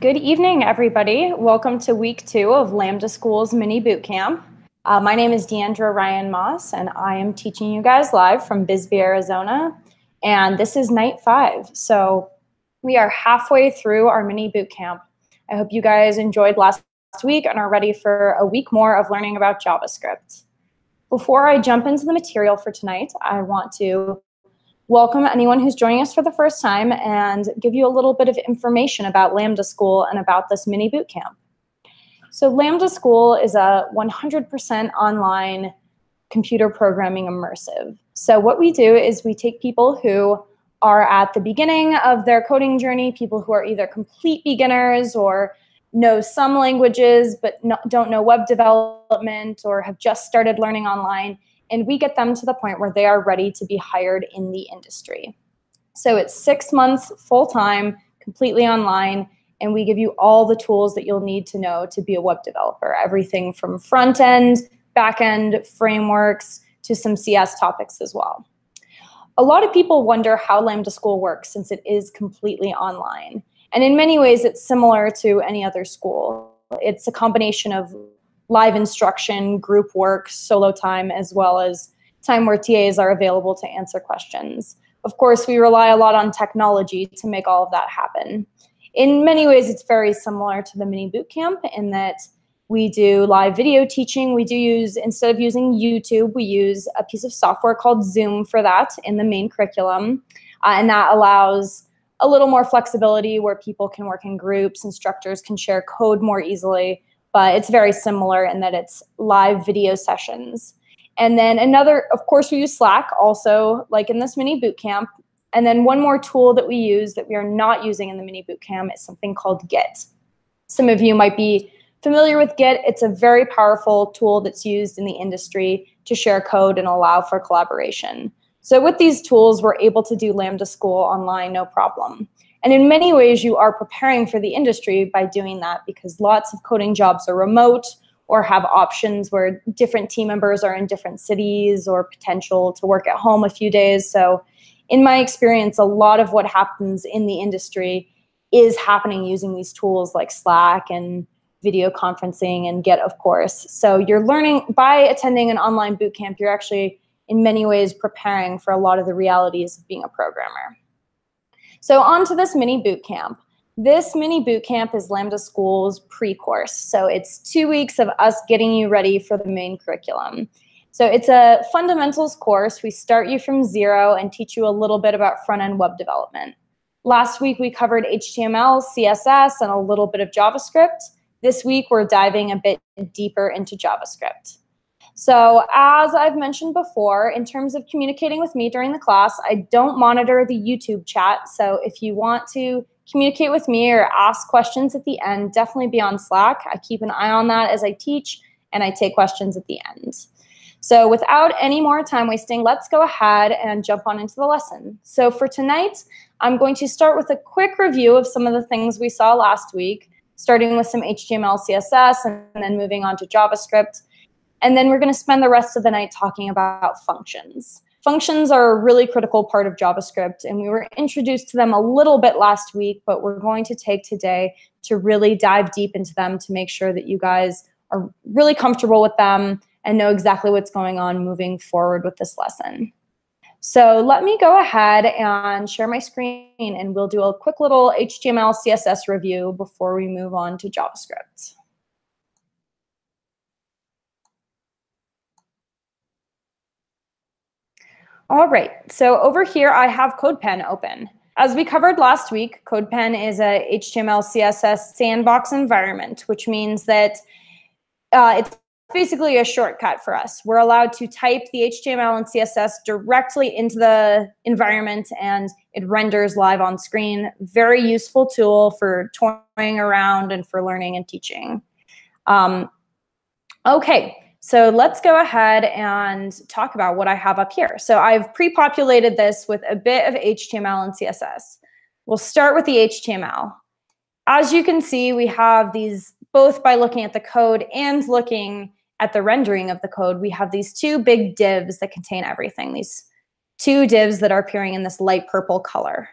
Good evening, everybody. Welcome to week 2 of Lambda School's mini bootcamp. My name is Deandra Ryan Moss, and I am teaching you guys live from Bisbee, Arizona. And this is night 5. So we are halfway through our mini bootcamp. I hope you guys enjoyed last week and are ready for a week more of learning about JavaScript. Before I jump into the material for tonight, I want to welcome anyone who's joining us for the first time and give you a little bit of information about Lambda School and about this mini bootcamp. So Lambda School is a 100% online computer programming immersive. So what we do is we take people who are at the beginning of their coding journey, people who are either complete beginners or know some languages but don't know web development or have just started learning online, and we get them to the point where they are ready to be hired in the industry. So it's 6 months full-time, completely online, and we give you all the tools that you'll need to know to be a web developer, everything from front-end, back-end, frameworks, to some CS topics as well. A lot of people wonder how Lambda School works since it is completely online. And in many ways, it's similar to any other school. It's a combination of live instruction, group work, solo time, as well as time where TAs are available to answer questions. Of course, we rely a lot on technology to make all of that happen. In many ways, it's very similar to the mini bootcamp in that we do live video teaching. We do use, instead of using YouTube, we use a piece of software called Zoom for that in the main curriculum. And that allows a little more flexibility where people can work in groups, instructors can share code more easily, but it's very similar in that it's live video sessions. And then another, of course, we use Slack also, like in this mini bootcamp. And then one more tool that we use that we are not using in the mini bootcamp is something called Git. Some of you might be familiar with Git. It's a very powerful tool that's used in the industry to share code and allow for collaboration. So with these tools, we're able to do Lambda School online, no problem. And in many ways, you are preparing for the industry by doing that because lots of coding jobs are remote or have options where different team members are in different cities or potential to work at home a few days. So in my experience, a lot of what happens in the industry is happening using these tools like Slack and video conferencing and Git, of course. So you're learning by attending an online bootcamp, you're actually in many ways preparing for a lot of the realities of being a programmer. So on to this mini bootcamp. This mini bootcamp is Lambda School's pre-course. So it's 2 weeks of us getting you ready for the main curriculum. So it's a fundamentals course. We start you from zero and teach you a little bit about front-end web development. Last week we covered HTML, CSS, and a little bit of JavaScript. This week we're diving a bit deeper into JavaScript. So as I've mentioned before, in terms of communicating with me during the class, I don't monitor the YouTube chat. So if you want to communicate with me or ask questions at the end, definitely be on Slack. I keep an eye on that as I teach, and I take questions at the end. So without any more time wasting, let's go ahead and jump on into the lesson. So for tonight, I'm going to start with a quick review of some of the things we saw last week, starting with some HTML, CSS, and then moving on to JavaScript. And then we're going to spend the rest of the night talking about functions. Functions are a really critical part of JavaScript, and we were introduced to them a little bit last week, but we're going to take today to really dive deep into them to make sure that you guys are really comfortable with them and know exactly what's going on moving forward with this lesson. So let me go ahead and share my screen, and we'll do a quick little HTML, CSS review before we move on to JavaScript. All right, so over here I have CodePen open. As we covered last week, CodePen is a HTML, CSS sandbox environment, which means that it's basically a shortcut for us. We're allowed to type the HTML and CSS directly into the environment, and it renders live on screen. Very useful tool for toying around and for learning and teaching. Okay. So let's go ahead and talk about what I have up here. So I've pre-populated this with a bit of HTML and CSS. We'll start with the HTML. As you can see, we have these, both by looking at the code and looking at the rendering of the code, we have these two big divs that contain everything, these two divs that are appearing in this light purple color.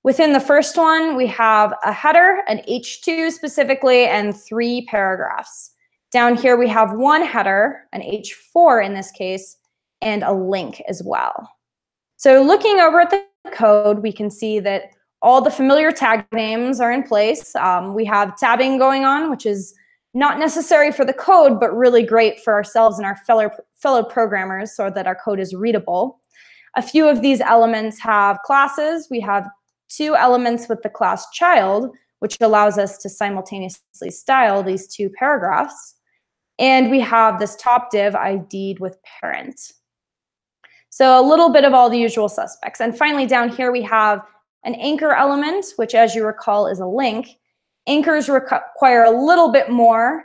Within the first one, we have a header, an H2 specifically, and 3 paragraphs. Down here, we have one header, an H4 in this case, and a link as well. So looking over at the code, we can see that all the familiar tag names are in place. We have tabbing going on, which is not necessary for the code, but really great for ourselves and our fellow programmers so that our code is readable. A few of these elements have classes. We have 2 elements with the class child, which allows us to simultaneously style these 2 paragraphs. And we have this top div ID'd with parent. So a little bit of all the usual suspects. And finally, down here, we have an anchor element, which, as you recall, is a link. Anchors require a little bit more.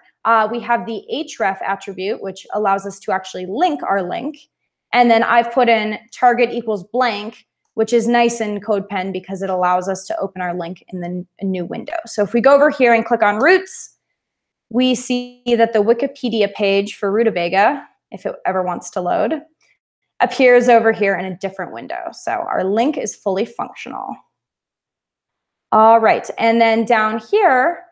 We have the href attribute, which allows us to actually link our link. And then I've put in target equals blank, which is nice in CodePen because it allows us to open our link in a new window. So if we go over here and click on roots, we see that the Wikipedia page for Rutabaga, if it ever wants to load, appears over here in a different window. So our link is fully functional. All right, and then down here,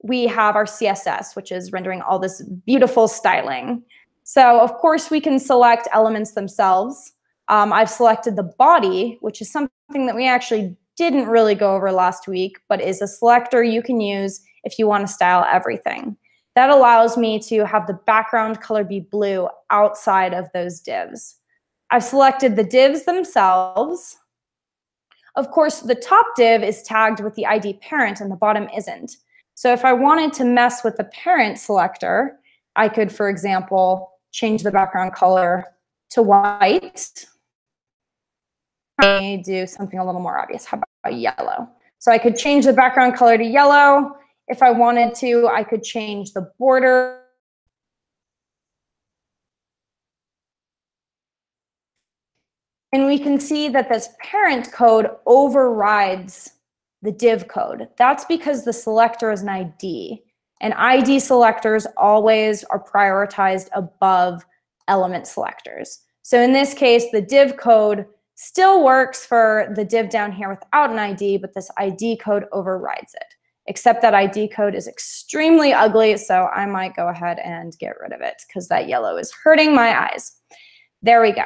we have our CSS, which is rendering all this beautiful styling. So of course, we can select elements themselves. I've selected the body, which is something that we actually didn't really go over last week, but is a selector you can use if you want to style everything. That allows me to have the background color be blue outside of those divs. I've selected the divs themselves. Of course, the top div is tagged with the ID parent and the bottom isn't. So if I wanted to mess with the parent selector, I could, for example, change the background color to white. I may do something a little more obvious. How about yellow? So I could change the background color to yellow. If I wanted to, I could change the border. And we can see that this parent code overrides the div code. That's because the selector is an ID. And ID selectors always are prioritized above element selectors. So in this case, the div code still works for the div down here without an ID, but this ID code overrides it. Except that ID code is extremely ugly, so I might go ahead and get rid of it because that yellow is hurting my eyes. There we go.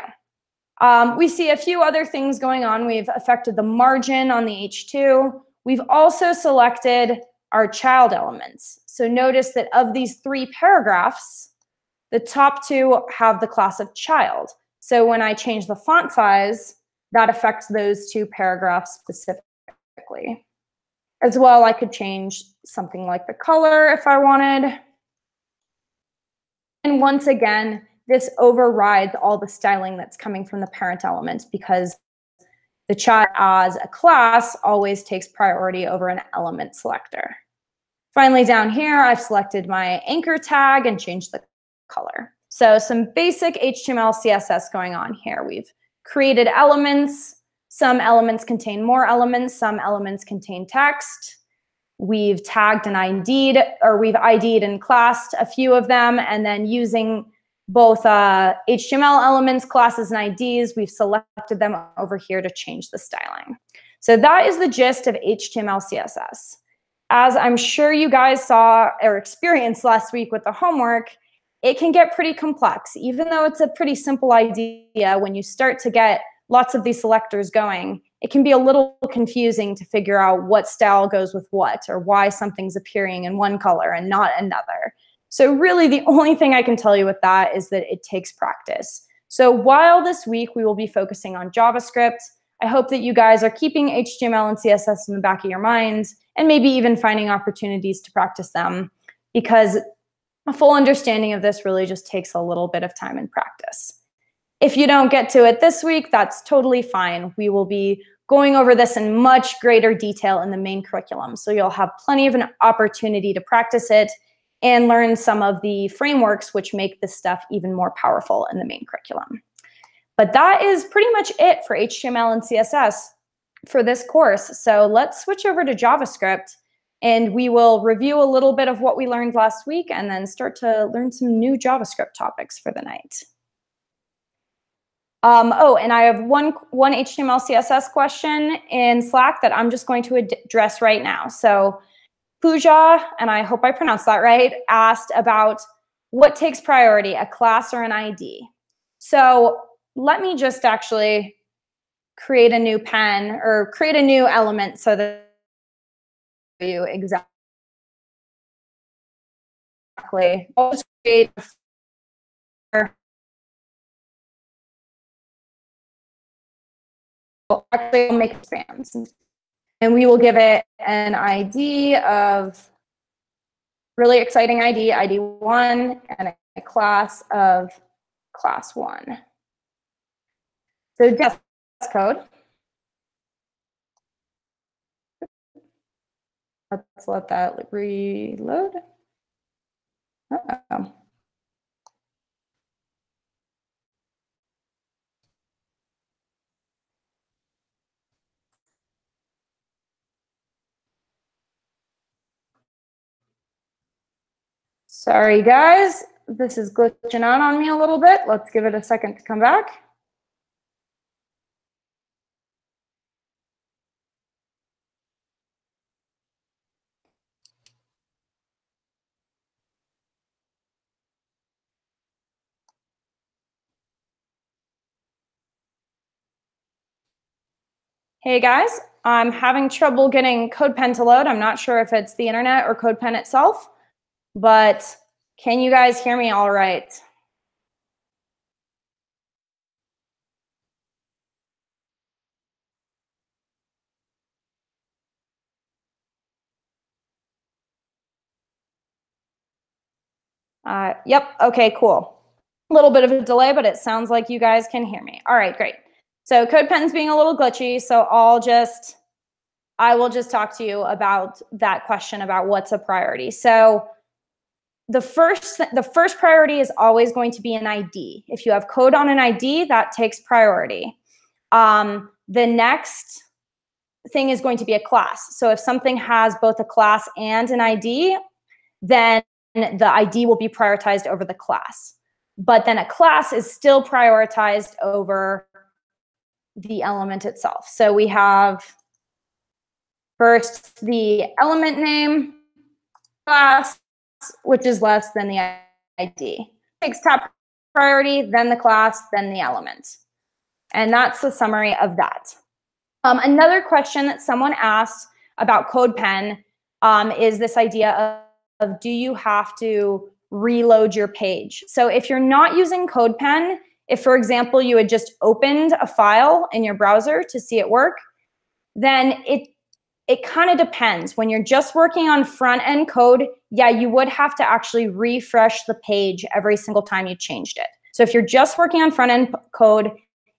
We see a few other things going on. We've affected the margin on the H2. We've also selected our child elements. So notice that of these 3 paragraphs, the top 2 have the class of child. So when I change the font size, that affects those 2 paragraphs specifically. As well, I could change something like the color if I wanted. And once again, this overrides all the styling that's coming from the parent element because the child as a class always takes priority over an element selector. Finally, down here, I've selected my anchor tag and changed the color. So some basic HTML, CSS going on here. We've created elements. Some elements contain more elements. Some elements contain text. We've tagged and ID'd, or we've ID'd and classed a few of them, and then using both HTML elements, classes, and IDs, we've selected them over here to change the styling. So that is the gist of HTML, CSS. As I'm sure you guys saw or experienced last week with the homework, it can get pretty complex. Even though it's a pretty simple idea, when you start to get lots of these selectors going, it can be a little confusing to figure out what style goes with what, or why something's appearing in one color and not another. So really the only thing I can tell you with that is that it takes practice. So while this week we will be focusing on JavaScript, I hope that you guys are keeping HTML and CSS in the back of your minds and maybe even finding opportunities to practice them, because a full understanding of this really just takes a little bit of time and practice. If you don't get to it this week, that's totally fine. We will be going over this in much greater detail in the main curriculum. So you'll have plenty of an opportunity to practice it and learn some of the frameworks which make this stuff even more powerful in the main curriculum. But that is pretty much it for HTML and CSS for this course. So let's switch over to JavaScript, and we will review a little bit of what we learned last week and then start to learn some new JavaScript topics for the night. Oh, and I have one HTML CSS question in Slack that I'm just going to address right now. So Pooja, and I hope I pronounced that right, asked about what takes priority, a class or an ID. So let me just actually create a new pen or create a new element so that you exactly. I'll just create actually I'll make expands. And we will give it an ID of really exciting ID 1, and a class of class 1. So just code. Let's let that reload. Uh-oh. Sorry, guys. This is glitching out on me a little bit. Let's give it a second to come back. Hey, guys. I'm having trouble getting CodePen to load. I'm not sure if it's the internet or CodePen itself, but can you guys hear me all right? Yep. Okay, cool. A little bit of a delay, but it sounds like you guys can hear me. All right, great. So CodePen's being a little glitchy, so I will just talk to you about that question about what's a priority. So the first priority is always going to be an ID. If you have code on an ID, that takes priority. The next thing is going to be a class. So if something has both a class and an ID, then the ID will be prioritized over the class. But then a class is still prioritized over the element itself. So we have first the element name, class, which is less than the ID. Takes top priority, then the class, then the element. And that's the summary of that. Another question that someone asked about CodePen is this idea of do you have to reload your page? So if you're not using CodePen, if, for example, you had just opened a file in your browser to see it work, then it kind of depends. When you're just working on front-end code, yeah, you would have to actually refresh the page every single time you changed it. So if you're just working on front-end code,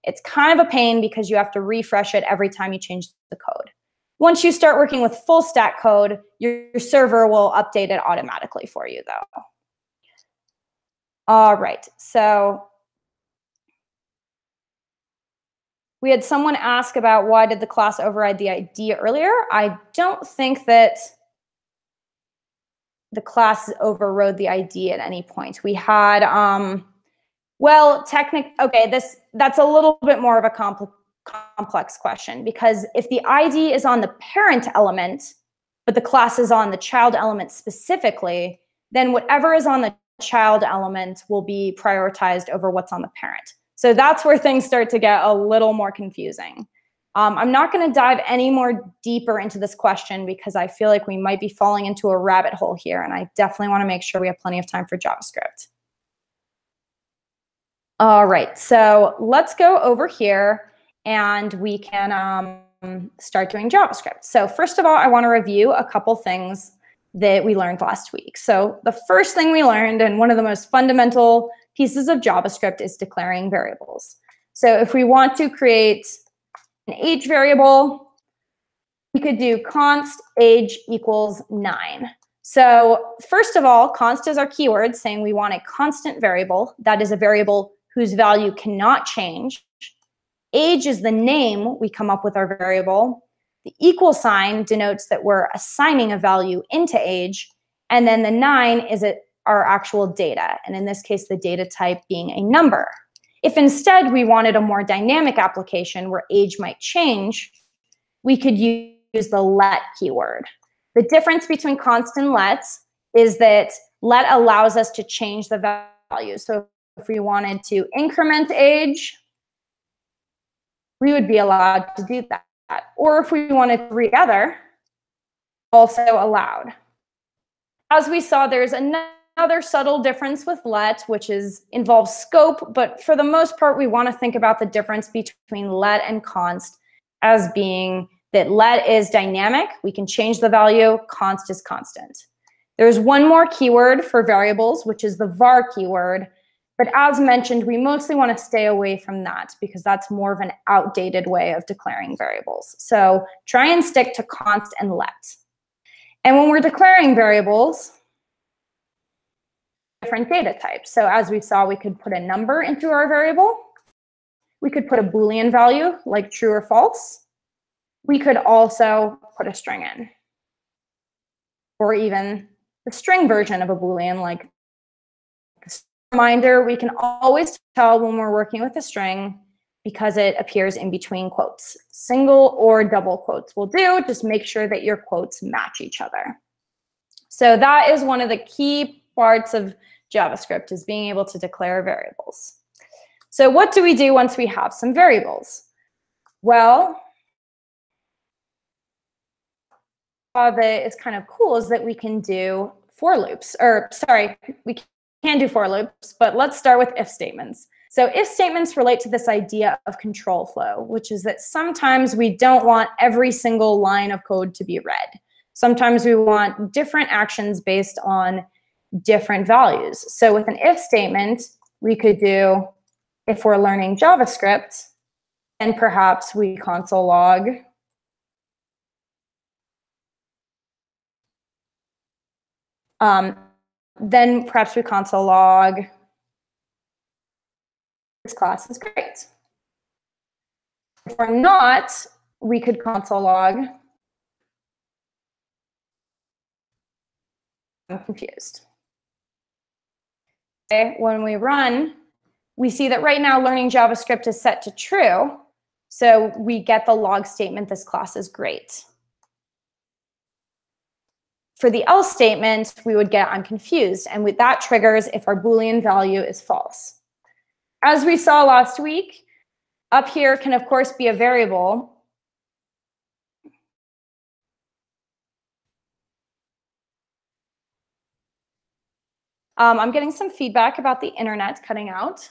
it's kind of a pain because you have to refresh it every time you change the code. Once you start working with full stack code, your server will update it automatically for you, though. All right, so we had someone ask about why did the class override the ID earlier. I don't think that the class overrode the ID at any point. We had, well, okay, that's a little bit more of a complex question, because if the ID is on the parent element, but the class is on the child element specifically, then whatever is on the child element will be prioritized over what's on the parent. So that's where things start to get a little more confusing. I'm not going to dive any more deeper into this question because I feel like we might be falling into a rabbit hole here, and I definitely want to make sure we have plenty of time for JavaScript. All right, so let's go over here and we can start doing JavaScript. So first of all, I want to review a couple things that we learned last week. So the first thing we learned, and one of the most fundamental pieces of JavaScript, is declaring variables. So if we want to create an age variable, we could do const age equals 9. So first of all, const is our keyword saying we want a constant variable. That is a variable whose value cannot change. Age is the name we come up with our variable. The equal sign denotes that we're assigning a value into age. And then the 9 is our actual data. And in this case, the data type being a number. If instead we wanted a more dynamic application where age might change, we could use the let keyword. The difference between const and let is that let allows us to change the value. So if we wanted to increment age, we would be allowed to do that. Or if we wanted to read together, also allowed. As we saw, there's another subtle difference with let, which involves scope, but for the most part, we want to think about the difference between let and const as being that let is dynamic, we can change the value, const is constant. There's one more keyword for variables, which is the var keyword, but as mentioned, we mostly want to stay away from that because that's more of an outdated way of declaring variables. So try and stick to const and let. And when we're declaring variables, different data types. So as we saw, we could put a number into our variable. We could put a Boolean value like true or false. We could also put a string in, or even the string version of a Boolean, like reminder, we can always tell when we're working with a string because it appears in between quotes. Single or double quotes will do. Just make sure that your quotes match each other. So that is one of the key parts of JavaScript, is being able to declare variables. So what do we do once we have some variables? Well, that is kind of cool is that we can do for loops, or sorry, we can do for loops, but let's start with if statements. So if statements relate to this idea of control flow, which is that sometimes we don't want every single line of code to be read. Sometimes we want different actions based on different values. So with an if statement, we could do, if we're learning JavaScript, and perhaps we console log then perhaps we console log, this class is great. If we're not, we could console log, I'm confused. Okay, when we run, we see that right now learning JavaScript is set to true. So we get the log statement, this class is great. For the else statement, we would get I'm confused, and that triggers if our Boolean value is false. As we saw last week, up here can of course be a variable. I'm getting some feedback about the internet cutting out.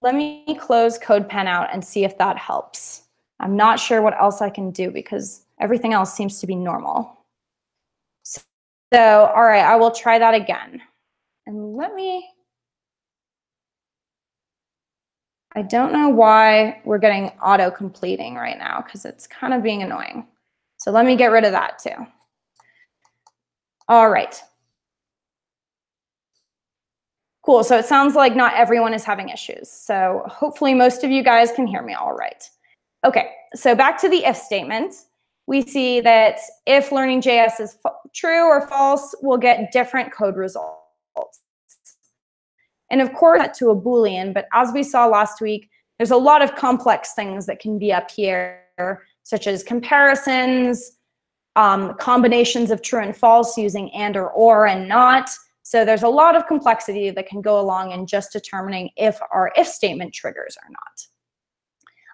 Let me close CodePen out and see if that helps. I'm not sure what else I can do because everything else seems to be normal. So all right, I will try that again. And I don't know why we're getting auto-completing right now because it's kind of being annoying. So let me get rid of that too. All right. Cool, so it sounds like not everyone is having issues. So hopefully most of you guys can hear me all right. Okay, so back to the if statement. We see that if learning.js is true or false, we'll get different code results. And of course, that to a Boolean, but as we saw last week, there's a lot of complex things that can be up here, such as comparisons, combinations of true and false using and or and not. So there's a lot of complexity that can go along in just determining if our if statement triggers or not.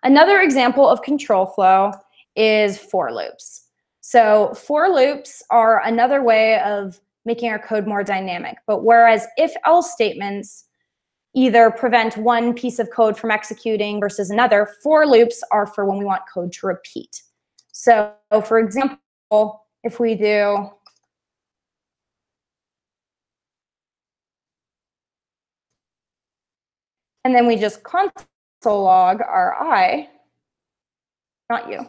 Another example of control flow is for loops. So for loops are another way of making our code more dynamic. But whereas if-else statements either prevent one piece of code from executing versus another, for loops are for when we want code to repeat. So for example, if we do and then we just console log our I, not you.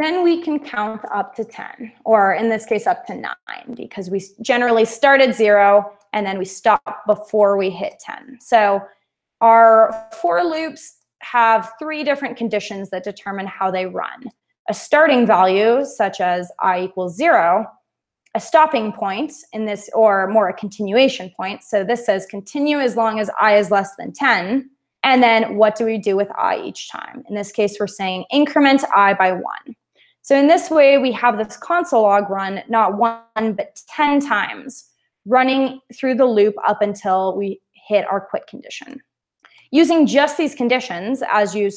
Then we can count up to 10, or in this case, up to 9, because we generally start at 0 and then we stop before we hit 10. So our for loops have three different conditions that determine how they run. A starting value, such as I equals 0, a stopping point in this, or more a continuation point. So this says continue as long as I is less than 10. And then what do we do with I each time? In this case, we're saying increment I by 1. So in this way, we have this console log run not 1, but 10 times, running through the loop up until we hit our quit condition. Using just these conditions, as you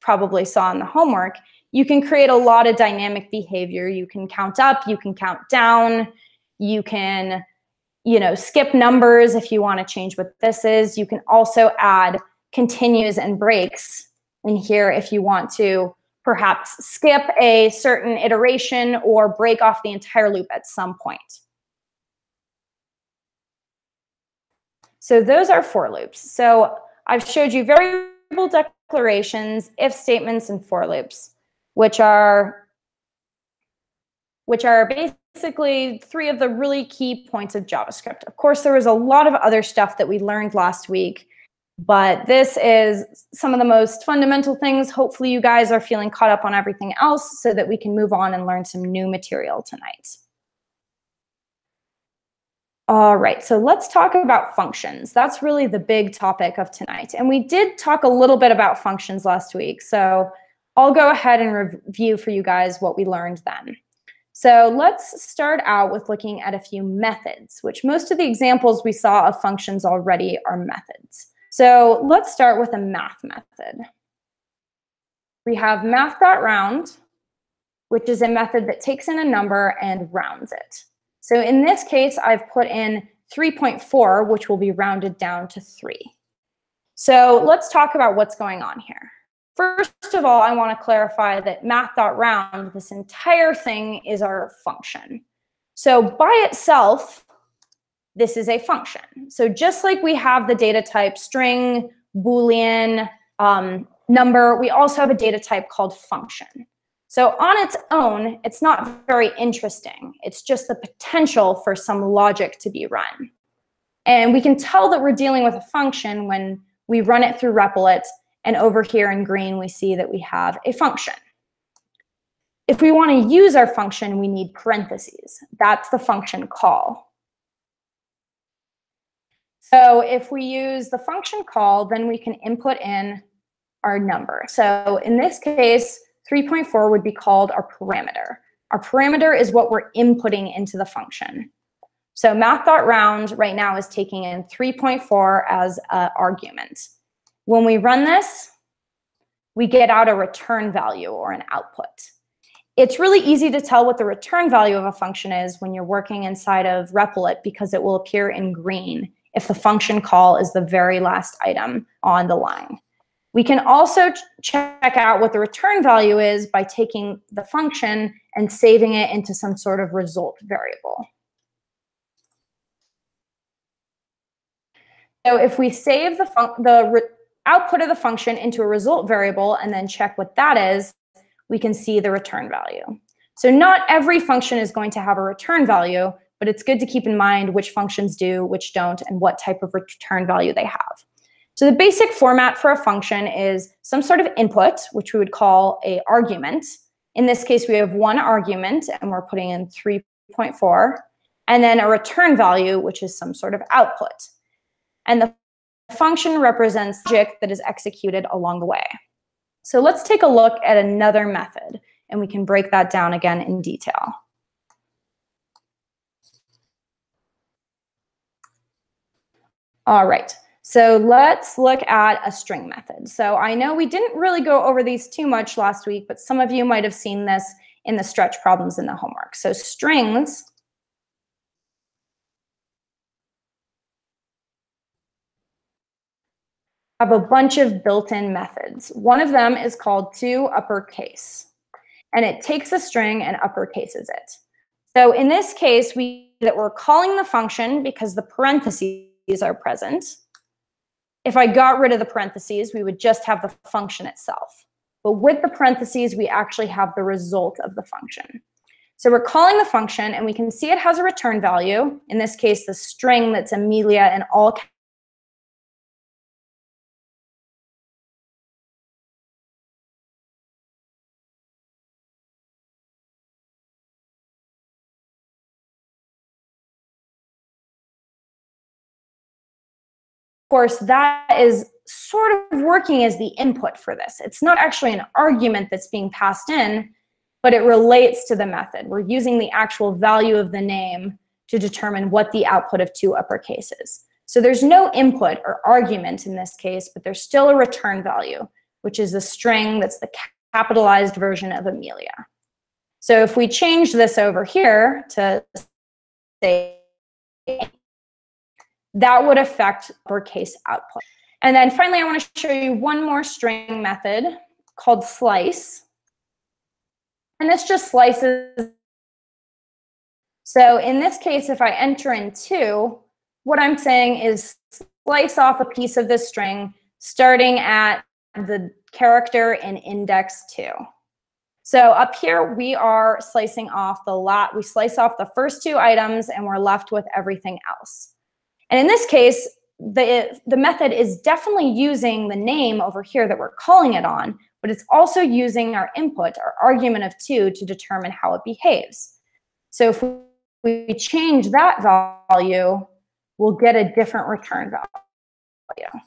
probably saw in the homework, you can create a lot of dynamic behavior. You can count up, you can count down, you can, skip numbers if you want to change what this is. You can also add continues and breaks in here if you want to perhaps skip a certain iteration or break off the entire loop at some point. So those are for loops. So I've showed you variable declarations, if statements, and for loops, which are basically three of the really key points of JavaScript. Of course, there was a lot of other stuff that we learned last week, but this is some of the most fundamental things. Hopefully you guys are feeling caught up on everything else so that we can move on and learn some new material tonight. All right, so let's talk about functions. That's really the big topic of tonight. And we did talk a little bit about functions last week, so I'll go ahead and review for you guys what we learned then. So let's start out with looking at a few methods, which most of the examples we saw of functions already are methods. So let's start with a math method. We have math.round, which is a method that takes in a number and rounds it. So in this case, I've put in 3.4, which will be rounded down to 3. So let's talk about what's going on here. First of all, I want to clarify that math.round, this entire thing is our function. So by itself, this is a function. So just like we have the data type string, Boolean, number, we also have a data type called function. So on its own, it's not very interesting. It's just the potential for some logic to be run. And we can tell that we're dealing with a function when we run it through Replit, and over here in green, we see that we have a function. If we want to use our function, we need parentheses. That's the function call. So if we use the function call, then we can input in our number. So in this case, 3.4 would be called our parameter. Our parameter is what we're inputting into the function. So math.round right now is taking in 3.4 as an argument. When we run this, we get out a return value or an output. It's really easy to tell what the return value of a function is when you're working inside of Replit because it will appear in green if the function call is the very last item on the line. We can also check out what the return value is by taking the function and saving it into some sort of result variable. So if we save the output of the function into a result variable and then check what that is, we can see the return value. So not every function is going to have a return value, but it's good to keep in mind which functions do, which don't, and what type of return value they have. So the basic format for a function is some sort of input, which we would call an argument. In this case, we have one argument, and we're putting in 3.4, and then a return value, which is some sort of output. And the function represents logic that is executed along the way. So let's take a look at another method, and we can break that down again in detail. All right. So let's look at a string method. So I know we didn't really go over these too much last week, but some of you might have seen this in the stretch problems in the homework. So strings have a bunch of built-in methods. One of them is called toUpperCase, and it takes a string and uppercases it. So in this case, we're calling the function because the parentheses are present. If I got rid of the parentheses, we would just have the function itself. But with the parentheses, we actually have the result of the function. So we're calling the function, and we can see it has a return value. In this case, the string that's Amelia in all course, that is sort of working as the input for this. It's not actually an argument that's being passed in, but it relates to the method. We're using the actual value of the name to determine what the output of two uppercase is. So there's no input or argument in this case, but there's still a return value, which is a string that's the capitalized version of Amelia. So if we change this over here to say, that would affect uppercase output. And then finally, I want to show you one more string method called slice. And this just slices. So in this case, if I enter in 2, what I'm saying is slice off a piece of this string starting at the character in index 2. So up here, we are slicing off we slice off the first 2 items and we're left with everything else. And in this case, the method is definitely using the name over here that we're calling it on, but it's also using our input, our argument of 2, to determine how it behaves. So if we change that value, we'll get a different return value.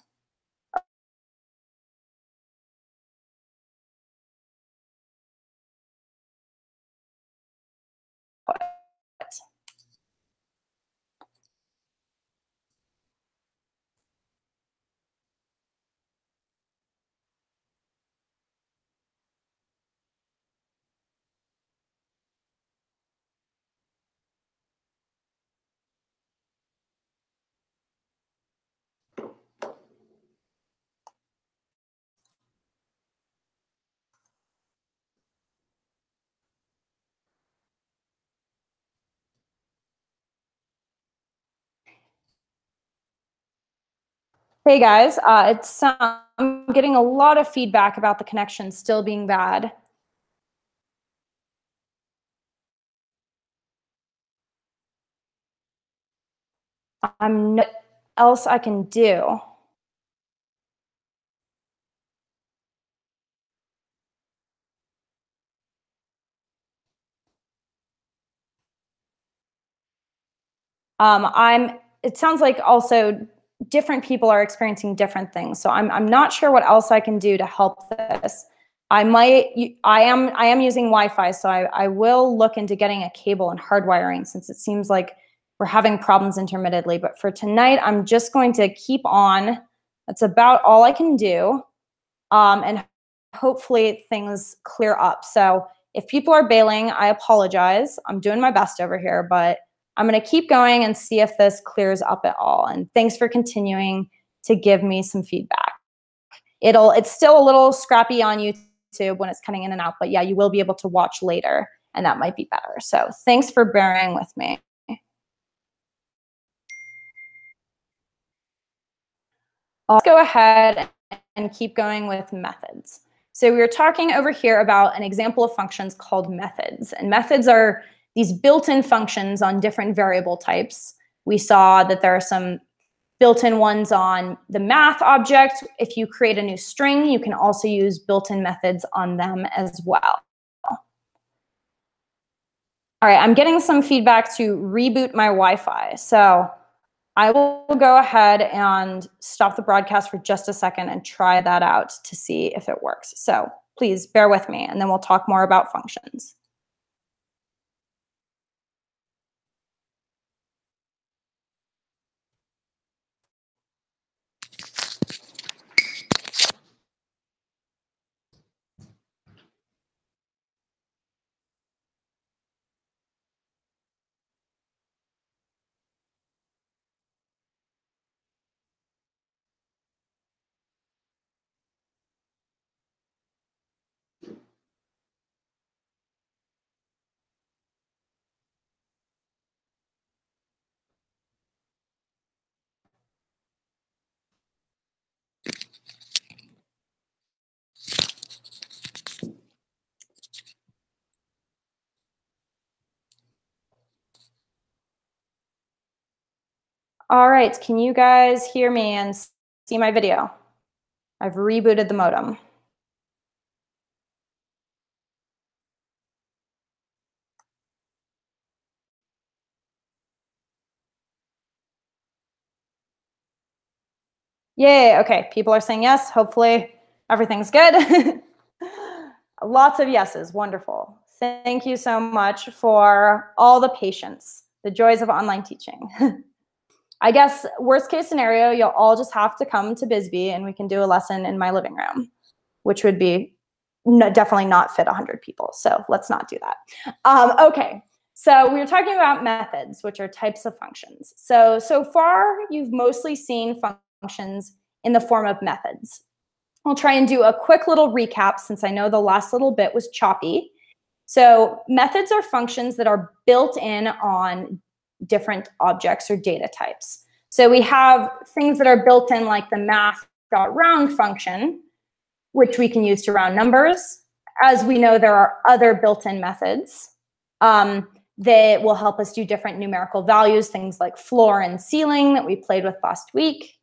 Hey guys, I'm getting a lot of feedback about the connection still being bad. What else I can do? It sounds like also different people are experiencing different things. So I'm not sure what else I can do to help this. I am using Wi-Fi, so I will look into getting a cable and hardwiring since it seems like we're having problems intermittently. But for tonight, I'm just going to keep on. That's about all I can do. And hopefully things clear up. So if people are bailing, I apologize. I'm doing my best over here, but I'm going to keep going and see if this clears up at all. And thanks for continuing to give me some feedback. It's still a little scrappy on YouTube when it's cutting in and out, but yeah, you will be able to watch later and that might be better. So thanks for bearing with me. I'll go ahead and keep going with methods. So we were talking over here about an example of functions called methods. And methods are these built-in functions on different variable types. We saw that there are some built-in ones on the math object. If you create a new string, you can also use built-in methods on them as well. All right, I'm getting some feedback to reboot my Wi-Fi. So I will go ahead and stop the broadcast for just a second and try that out to see if it works. So please bear with me, and then we'll talk more about functions. All right, can you guys hear me and see my video? I've rebooted the modem. Yay, okay, people are saying yes. Hopefully everything's good. Lots of yeses, wonderful. Thank you so much for all the patience, the joys of online teaching. I guess worst case scenario, you'll all just have to come to Bisbee and we can do a lesson in my living room, which would be definitely not fit 100 people. So let's not do that. Okay, so we were talking about methods, which are types of functions. So far, you've mostly seen functions in the form of methods. I'll try and do a quick little recap since I know the last little bit was choppy. So methods are functions that are built in on different objects or data types. So we have things that are built in like the math.round function, which we can use to round numbers. As we know, there are other built-in methods that will help us do different numerical values, things like floor and ceiling that we played with last week.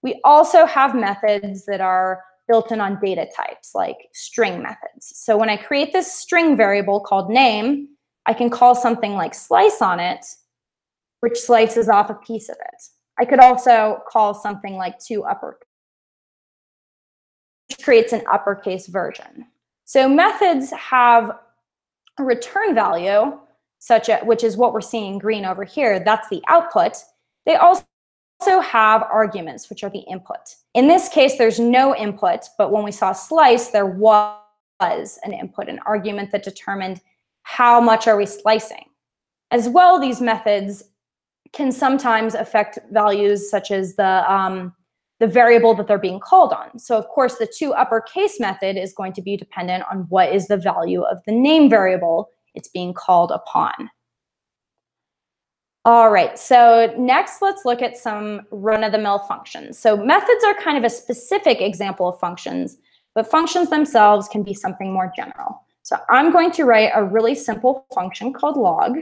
We also have methods that are built in on data types, like string methods. So when I create this string variable called name, I can call something like slice on it, which slices off a piece of it. I could also call something like toUpper, which creates an uppercase version. So methods have a return value, which is what we're seeing in green over here. That's the output. They also have arguments, which are the input. In this case, there's no input, but when we saw slice, there was an input, an argument that determined how much are we slicing. As well, these methods can sometimes affect values such as the variable that they're being called on. So of course, the toUpperCase method is going to be dependent on what is the value of the name variable it's being called upon. All right, so next let's look at some run-of-the-mill functions. So methods are kind of a specific example of functions, but functions themselves can be something more general. So I'm going to write a really simple function called log,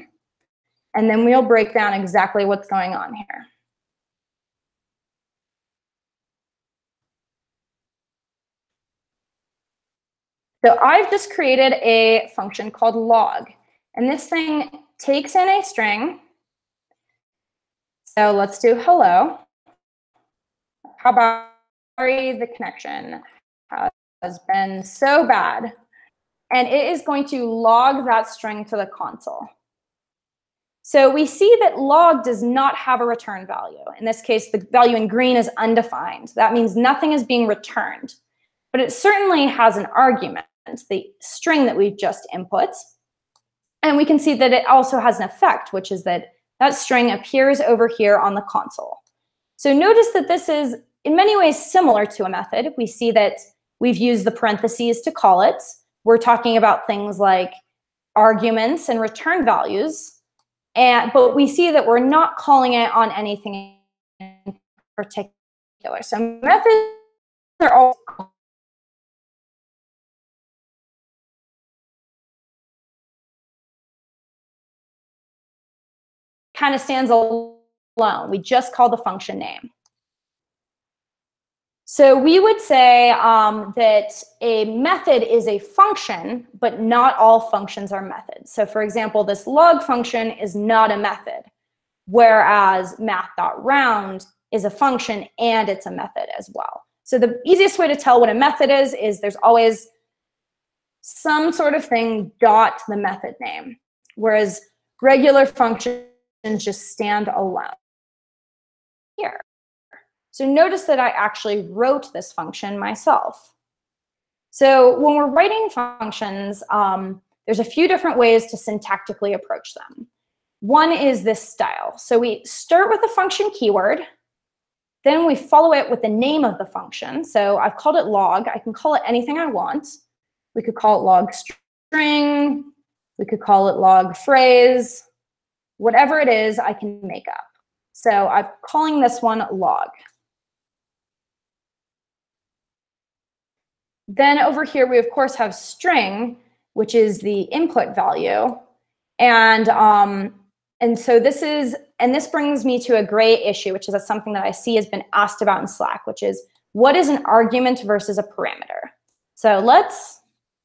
and then we'll break down exactly what's going on here. So I've just created a function called log, and this thing takes in a string. So let's do hello. How about the connection has been so bad. And it is going to log that string to the console. So we see that log does not have a return value. In this case, the value in green is undefined. That means nothing is being returned. But it certainly has an argument, the string that we've just input. And we can see that it also has an effect, which is that that string appears over here on the console. So notice that this is in many ways similar to a method. We see that we've used the parentheses to call it. We're talking about things like arguments and return values. But we see that we're not calling it on anything in particular. So methods are all kind of stands alone. We just call the function name. So we would say that a method is a function, but not all functions are methods. So for example, this log function is not a method, whereas math.round is a function and it's a method as well. So the easiest way to tell what a method is there's always some sort of thing dot the method name, whereas regular functions just stand alone. Here. So notice that I actually wrote this function myself. So when we're writing functions, there's a few different ways to syntactically approach them. One is this style. So we start with the function keyword, then we follow it with the name of the function. So I've called it log. I can call it anything I want. We could call it log string. We could call it log phrase. Whatever it is, I can make up. So I'm calling this one log. Then over here, we of course have string, which is the input value. And so this brings me to a gray issue, which is something that I see has been asked about in Slack, which is what is an argument versus a parameter? So let's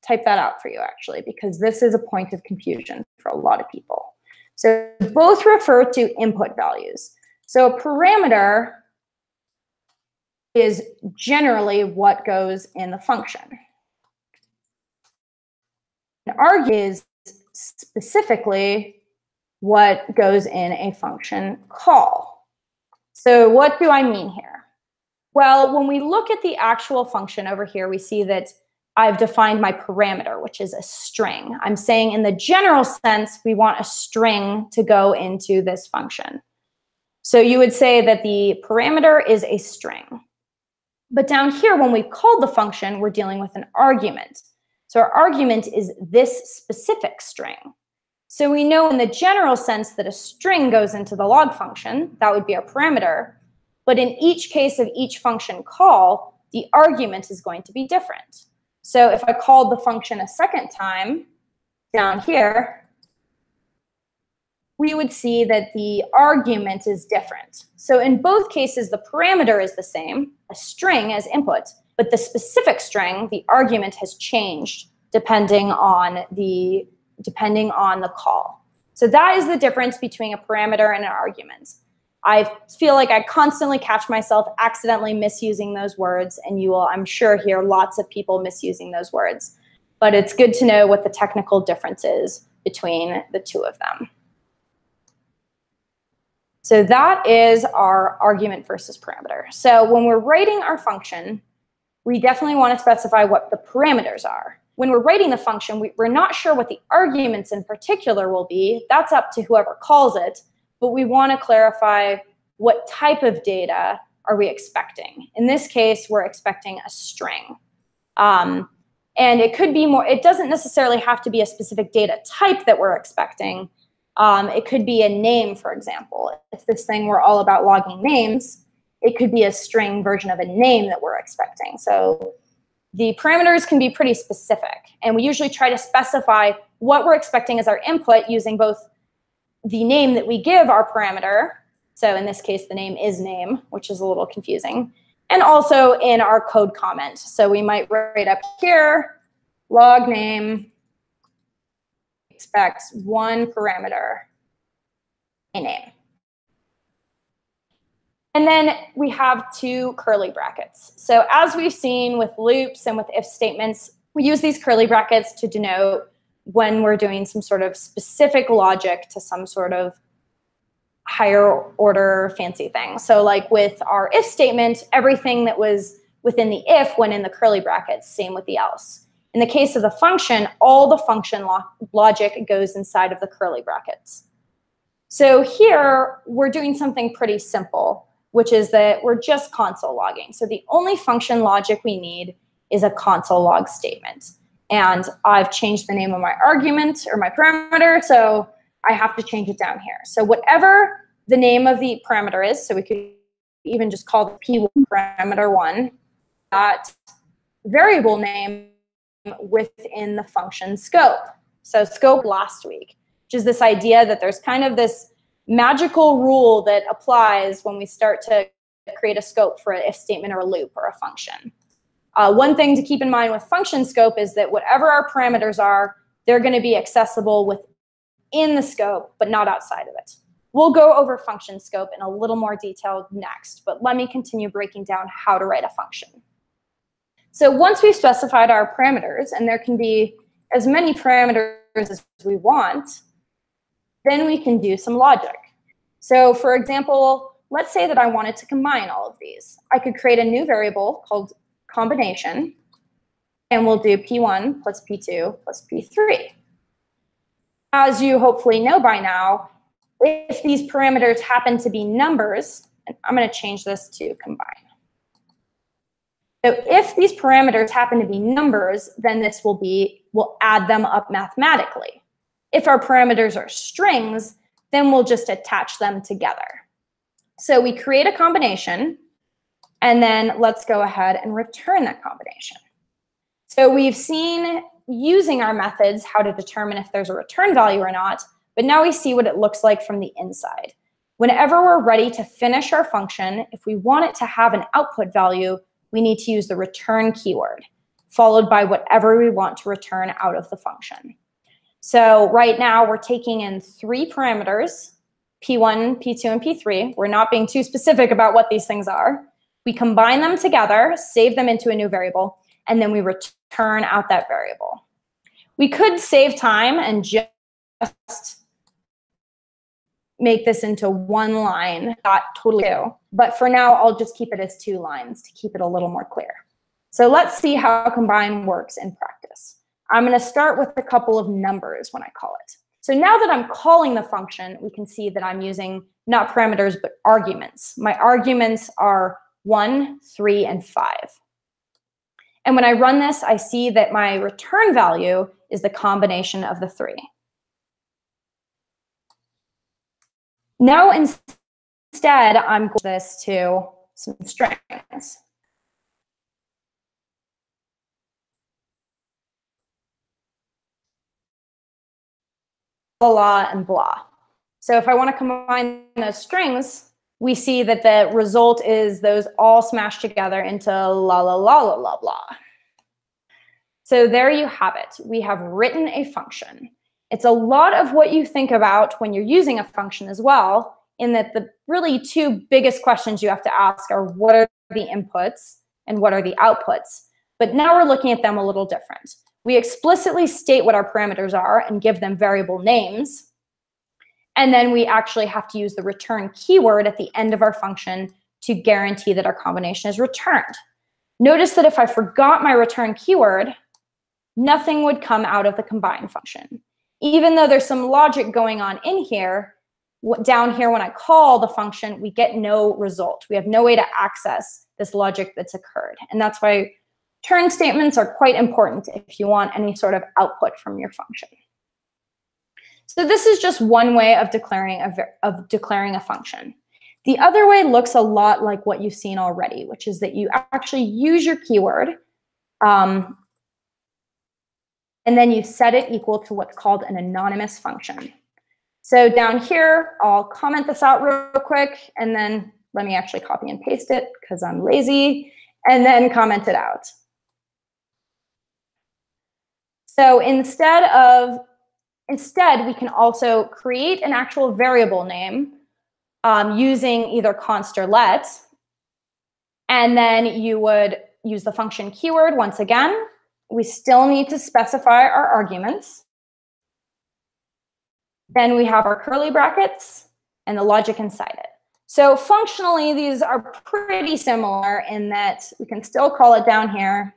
type that out for you actually, because this is a point of confusion for a lot of people. So both refer to input values. So a parameter is generally what goes in the function. An arg is specifically what goes in a function call. So what do I mean here? Well, when we look at the actual function over here, we see that I've defined my parameter, which is a string. I'm saying in the general sense, we want a string to go into this function. So you would say that the parameter is a string. But down here, when we called the function, we're dealing with an argument. So our argument is this specific string. So we know in the general sense that a string goes into the log function. That would be our parameter. But in each case of each function call, the argument is going to be different. So if I called the function a second time down here, we would see that the argument is different. So in both cases, the parameter is the same, a string as input, but the specific string, the argument has changed depending on the call. So that is the difference between a parameter and an argument. I feel like I constantly catch myself accidentally misusing those words, and you will, I'm sure, hear lots of people misusing those words. But it's good to know what the technical difference is between the two of them. So that is our argument versus parameter. So when we're writing our function, we definitely want to specify what the parameters are. When we're writing the function, we're not sure what the arguments in particular will be. That's up to whoever calls it. But we want to clarify what type of data are we expecting. In this case, we're expecting a string. And it could be more, it doesn't necessarily have to be a specific data type that we're expecting. It could be a name, for example. If this thing were all about logging names, it could be a string version of a name that we're expecting. So the parameters can be pretty specific. And we usually try to specify what we're expecting as our input using both the name that we give our parameter, so in this case, the name is name, which is a little confusing, and also in our code comment. So we might write up here, log name expects one parameter, a name. And then we have two curly brackets. So as we've seen with loops and with if statements, we use these curly brackets to denote when we're doing some sort of specific logic to some sort of higher order fancy thing. So like with our if statement, everything that was within the if went in the curly brackets, same with the else. In the case of the function, all the function logic goes inside of the curly brackets. So here, we're doing something pretty simple, which is that we're just console logging. So the only function logic we need is a console log statement. And I've changed the name of my argument or my parameter, so I have to change it down here. So whatever the name of the parameter is, so we could even just call the P1 parameter 1, that variable name within the function scope. So scope last week, which is this idea that there's kind of this magical rule that applies when we start to create a scope for an if statement or a loop or a function. One thing to keep in mind with function scope is that whatever our parameters are, they're going to be accessible within the scope, but not outside of it. We'll go over function scope in a little more detail next, but let me continue breaking down how to write a function. So once we've specified our parameters, and there can be as many parameters as we want, then we can do some logic. So for example, let's say that I wanted to combine all of these. I could create a new variable called combination, and we'll do P1 plus P2 plus P3. As you hopefully know by now, if these parameters happen to be numbers, and I'm going to change this to combine. So if these parameters happen to be numbers, then this we'll add them up mathematically. If our parameters are strings, then we'll just attach them together. So we create a combination, and then let's go ahead and return that combination. So we've seen using our methods how to determine if there's a return value or not, but now we see what it looks like from the inside. Whenever we're ready to finish our function, if we want it to have an output value, we need to use the return keyword, followed by whatever we want to return out of the function. So right now we're taking in 3 parameters, P1, P2, and P3. We're not being too specific about what these things are. We combine them together, save them into a new variable, and then we return out that variable. We could save time and just make this into one line, not totally two. But for now, I'll just keep it as 2 lines to keep it a little more clear. So let's see how combine works in practice. I'm going to start with a couple of numbers when I call it. So now that I'm calling the function, we can see that I'm using not parameters, but arguments. My arguments are 1, 3, and 5. And when I run this, I see that my return value is the combination of the 3. Now instead, I'm going to this to some strings. Blah, and blah. So if I want to combine those strings, we see that the result is those all smashed together into la, la, la, la, la, blah. So there you have it. We have written a function. It's a lot of what you think about when you're using a function as well, in that the really 2 biggest questions you have to ask are what are the inputs and what are the outputs. But now we're looking at them a little different. We explicitly state what our parameters are and give them variable names. And then we actually have to use the return keyword at the end of our function to guarantee that our combination is returned. Notice that if I forgot my return keyword, nothing would come out of the combine function. Even though there's some logic going on in here, down here when I call the function, we get no result. We have no way to access this logic that's occurred. And that's why return statements are quite important if you want any sort of output from your function. So this is just one way of declaring a function. The other way looks a lot like what you've seen already, which is that you actually use your keyword, and then you set it equal to what's called an anonymous function. So down here, I'll comment this out real quick, and then let me actually copy and paste it because I'm lazy, and then comment it out. So instead, we can also create an actual variable name using either const or let, and then you would use the function keyword once again. We still need to specify our arguments. Then we have our curly brackets and the logic inside it. So functionally, these are pretty similar in that we can still call it down here.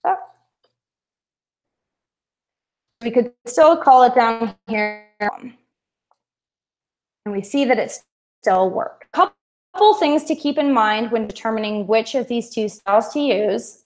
So we could still call it down here, and we see that it still works. A couple things to keep in mind when determining which of these 2 styles to use.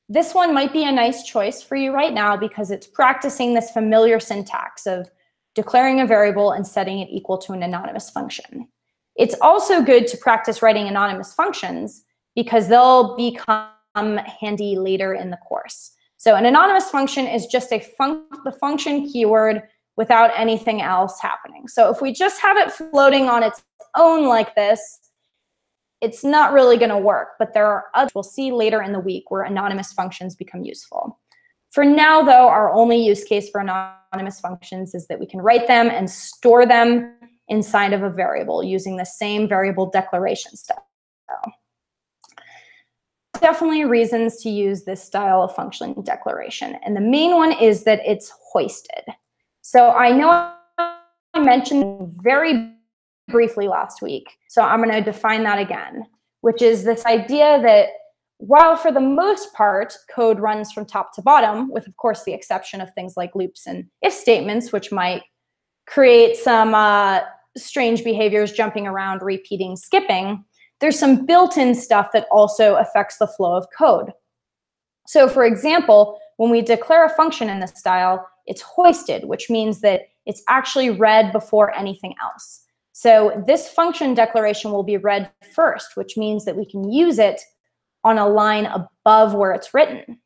This one might be a nice choice for you right now because it's practicing this familiar syntax of declaring a variable and setting it equal to an anonymous function. It's also good to practice writing anonymous functions because they'll become handy later in the course. So an anonymous function is just the function keyword without anything else happening. So if we just have it floating on its own like this, it's not really going to work, but there are others we'll see later in the week where anonymous functions become useful. For now, though, our only use case for anonymous functions is that we can write them and store them inside of a variable using the same variable declaration style. Definitely reasons to use this style of function declaration, and the main one is that it's hoisted. So I know I mentioned very briefly last week, so I'm going to define that again, which is this idea that while for the most part code runs from top to bottom, with of course the exception of things like loops and if statements, which might create some strange behaviors, jumping around, repeating, skipping, there's some built-in stuff that also affects the flow of code. So for example, when we declare a function in this style, it's hoisted, which means that it's actually read before anything else. So this function declaration will be read first, which means that we can use it on a line above where it's written.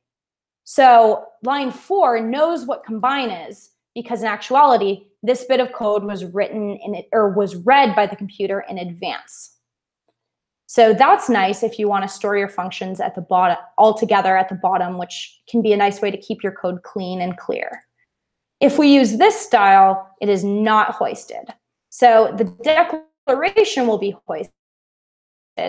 So line 4 knows what combine is because in actuality, this bit of code was written in it or was read by the computer in advance. So that's nice if you want to store your functions at the bottom, all together at the bottom, which can be a nice way to keep your code clean and clear. If we use this style, it is not hoisted. So the declaration will be hoisted.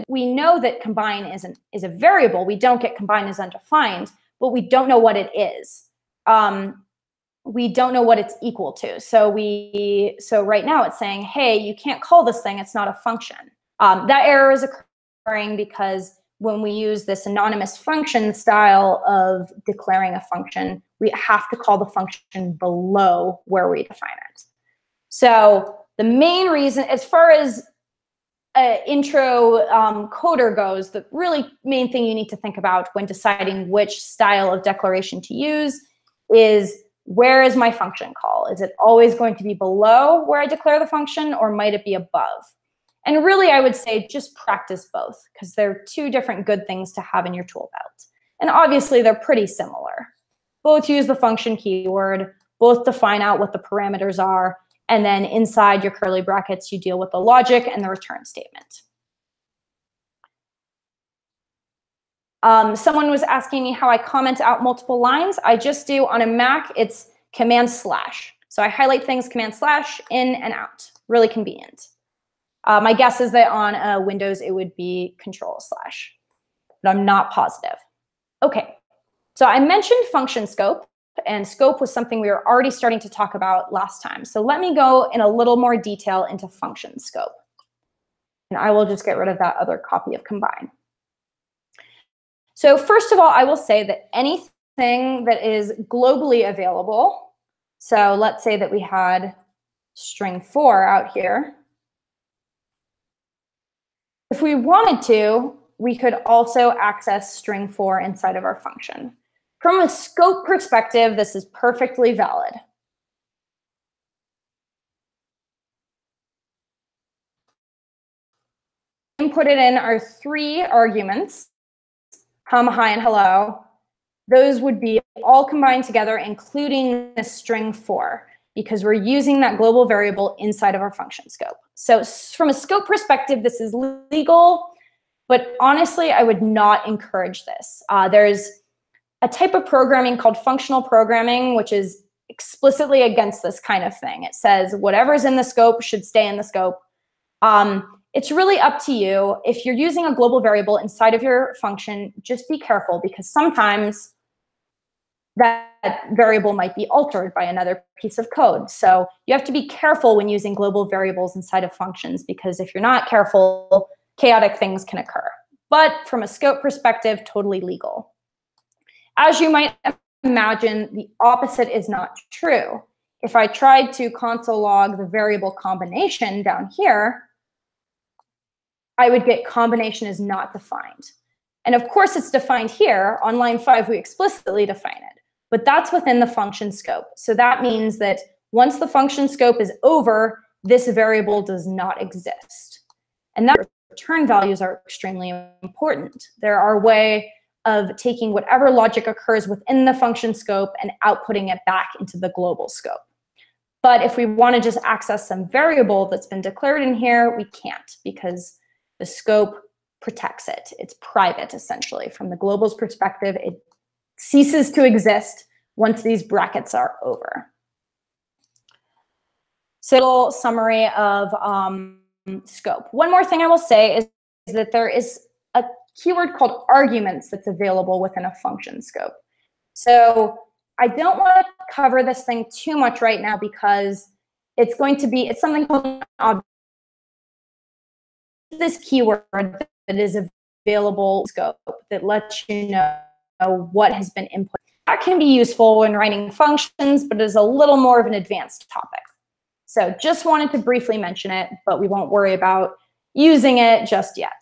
We know that combine is a variable. We don't get combine as undefined, but we don't know what it is. We don't know what it's equal to. So right now it's saying, hey, you can't call this thing. It's not a function. That error is occurring because when we use this anonymous function style of declaring a function, we have to call the function below where we define it. So the main reason, as far as intro coder goes, the really main thing you need to think about when deciding which style of declaration to use is, where is my function call? Is it always going to be below where I declare the function, or might it be above? And really, I would say just practice both, because they're two different good things to have in your tool belt. And obviously, they're pretty similar. Both use the function keyword, both define out what the parameters are, and then inside your curly brackets, you deal with the logic and the return statement. Someone was asking me how I comment out multiple lines. I just do, on a Mac, it's Command/. So I highlight things Command/ in and out. Really convenient. My guess is that on Windows, it would be Control/, but I'm not positive. Okay, so I mentioned function scope, and scope was something we were already starting to talk about last time. So let me go in a little more detail into function scope. And I will just get rid of that other copy of combine. So first of all, I will say that anything that is globally available, so let's say that we had string 4 out here. If we wanted to, we could also access string 4 inside of our function. From a scope perspective, this is perfectly valid. Input it in our 3 arguments, come, hi, and hello. Those would be all combined together, including the string 4, because we're using that global variable inside of our function scope. So from a scope perspective, this is legal, but honestly, I would not encourage this. There's a type of programming called functional programming, which is explicitly against this kind of thing. It says whatever's in the scope should stay in the scope. It's really up to you. If you're using a global variable inside of your function, just be careful, because sometimes that variable might be altered by another piece of code. So you have to be careful when using global variables inside of functions, because if you're not careful, chaotic things can occur. But from a scope perspective, totally legal. As you might imagine, the opposite is not true. If I tried to console log the variable combination down here, I would get combination is not defined. And of course, it's defined here. On line 5, we explicitly define it. But that's within the function scope. So that means that once the function scope is over, this variable does not exist. And that return values are extremely important. They're our way of taking whatever logic occurs within the function scope and outputting it back into the global scope. But if we want to just access some variable that's been declared in here, we can't, because the scope protects it. It's private, essentially. From the global's perspective, it ceases to exist once these brackets are over. So a little summary of scope. One more thing I will say is that there is a keyword called arguments that's available within a function scope. So I don't want to cover this thing too much right now, because it's something called an object. This keyword that is available in scope that lets you know what has been input. That can be useful when writing functions, but is a little more of an advanced topic. So just wanted to briefly mention it, but we won't worry about using it just yet.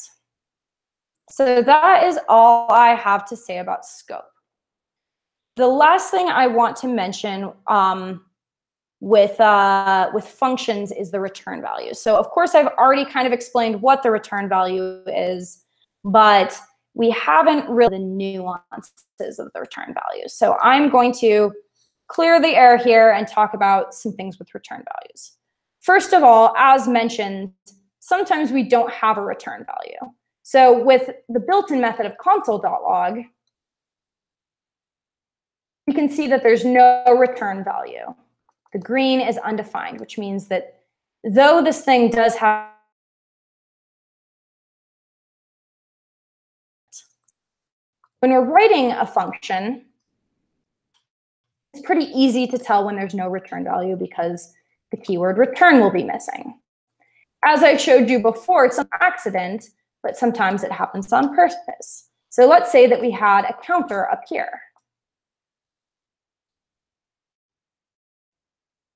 So that is all I have to say about scope. The last thing I want to mention with functions is the return value. So of course, I've already kind of explained what the return value is, but we haven't really the nuances of the return value. So I'm going to clear the air here and talk about some things with return values. First of all, as mentioned, sometimes we don't have a return value. So with the built-in method of console.log, you can see that there's no return value. The green is undefined, which means that though this thing does have when we're writing a function, it's pretty easy to tell when there's no return value because the keyword return will be missing. As I showed you before, it's an accident, but sometimes it happens on purpose. So let's say that we had a counter up here.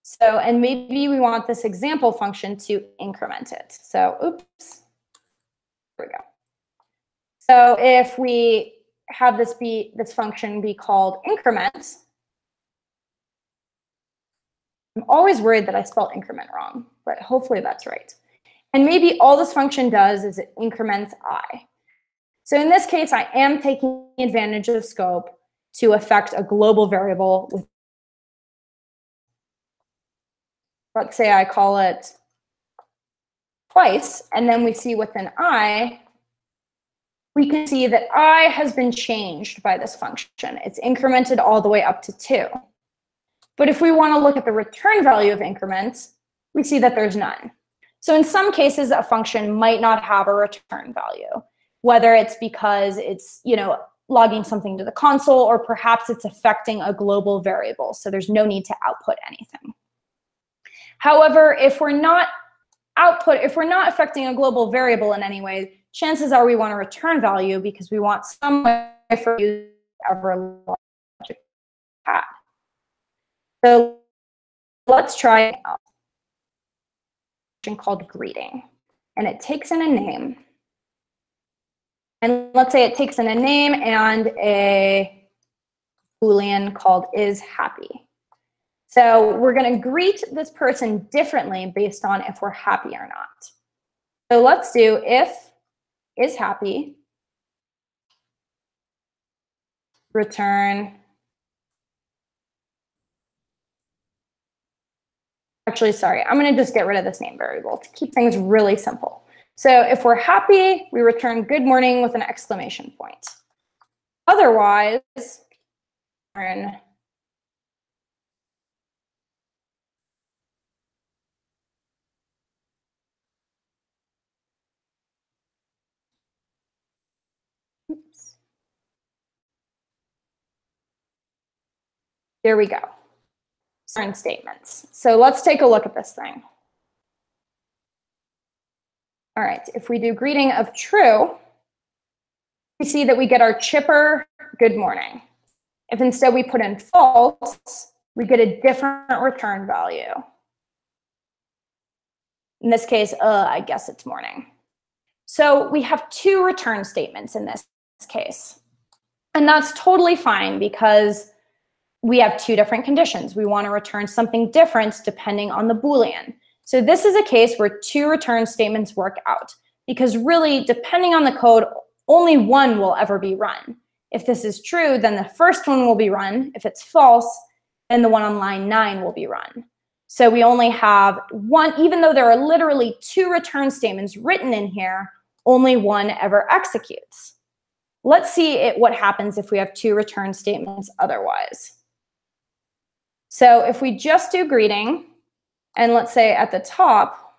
So, and maybe we want this example function to increment it. So, oops, here we go. So if we have this function be called increment, I'm always worried that I spelled increment wrong, but hopefully that's right. And maybe all this function does is it increments I. So in this case, I am taking advantage of scope to affect a global variable with, let's say I call it twice, and then we see within I, we can see that I has been changed by this function. It's incremented all the way up to 2. But if we want to look at the return value of increments, we see that there's none. So in some cases, a function might not have a return value, whether it's because it's, logging something to the console, or perhaps it's affecting a global variable, so there's no need to output anything. However, if we're not affecting a global variable in any way, chances are we want a return value because we want some way for you to ever logic add. So let's try a function called greeting, and it takes in a name. And let's say it takes in a name and a Boolean called is happy. So we're going to greet this person differently based on if we're happy or not. So let's do if is happy, return. Actually, sorry, I'm going to just get rid of this name variable to keep things really simple. So if we're happy, we return good morning with an exclamation point. Otherwise, return oops. There we go. Return statements. So let's take a look at this thing. All right, if we do greeting of true, we see that we get our chipper good morning. If instead we put in false, we get a different return value. In this case, I guess it's morning. So we have 2 return statements in this case. And that's totally fine because we have 2 different conditions. We want to return something different depending on the Boolean. So this is a case where 2 return statements work out because really, depending on the code, only one will ever be run. If this is true, then the first one will be run. If it's false, then the one on line 9 will be run. So we only have one, even though there are literally 2 return statements written in here, only one ever executes. Let's see what happens if we have 2 return statements otherwise. So if we just do greeting, and let's say at the top,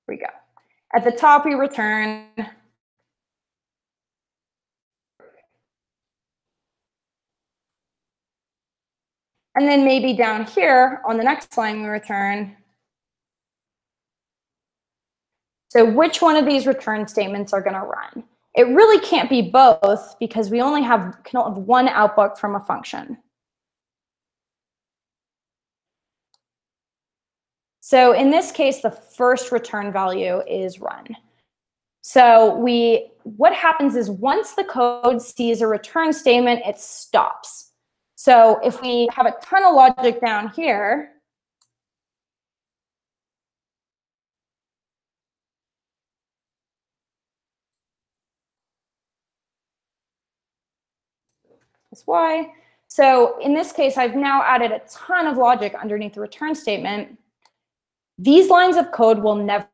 here we go. At the top, we return and then maybe down here on the next line, we return. So which one of these return statements are going to run? It really can't be both because we only can have one output from a function. So in this case, the first return value is run. So what happens is once the code sees a return statement, it stops. So if we have a ton of logic down here, that's why. So in this case, I've now added a ton of logic underneath the return statement. These lines of code will never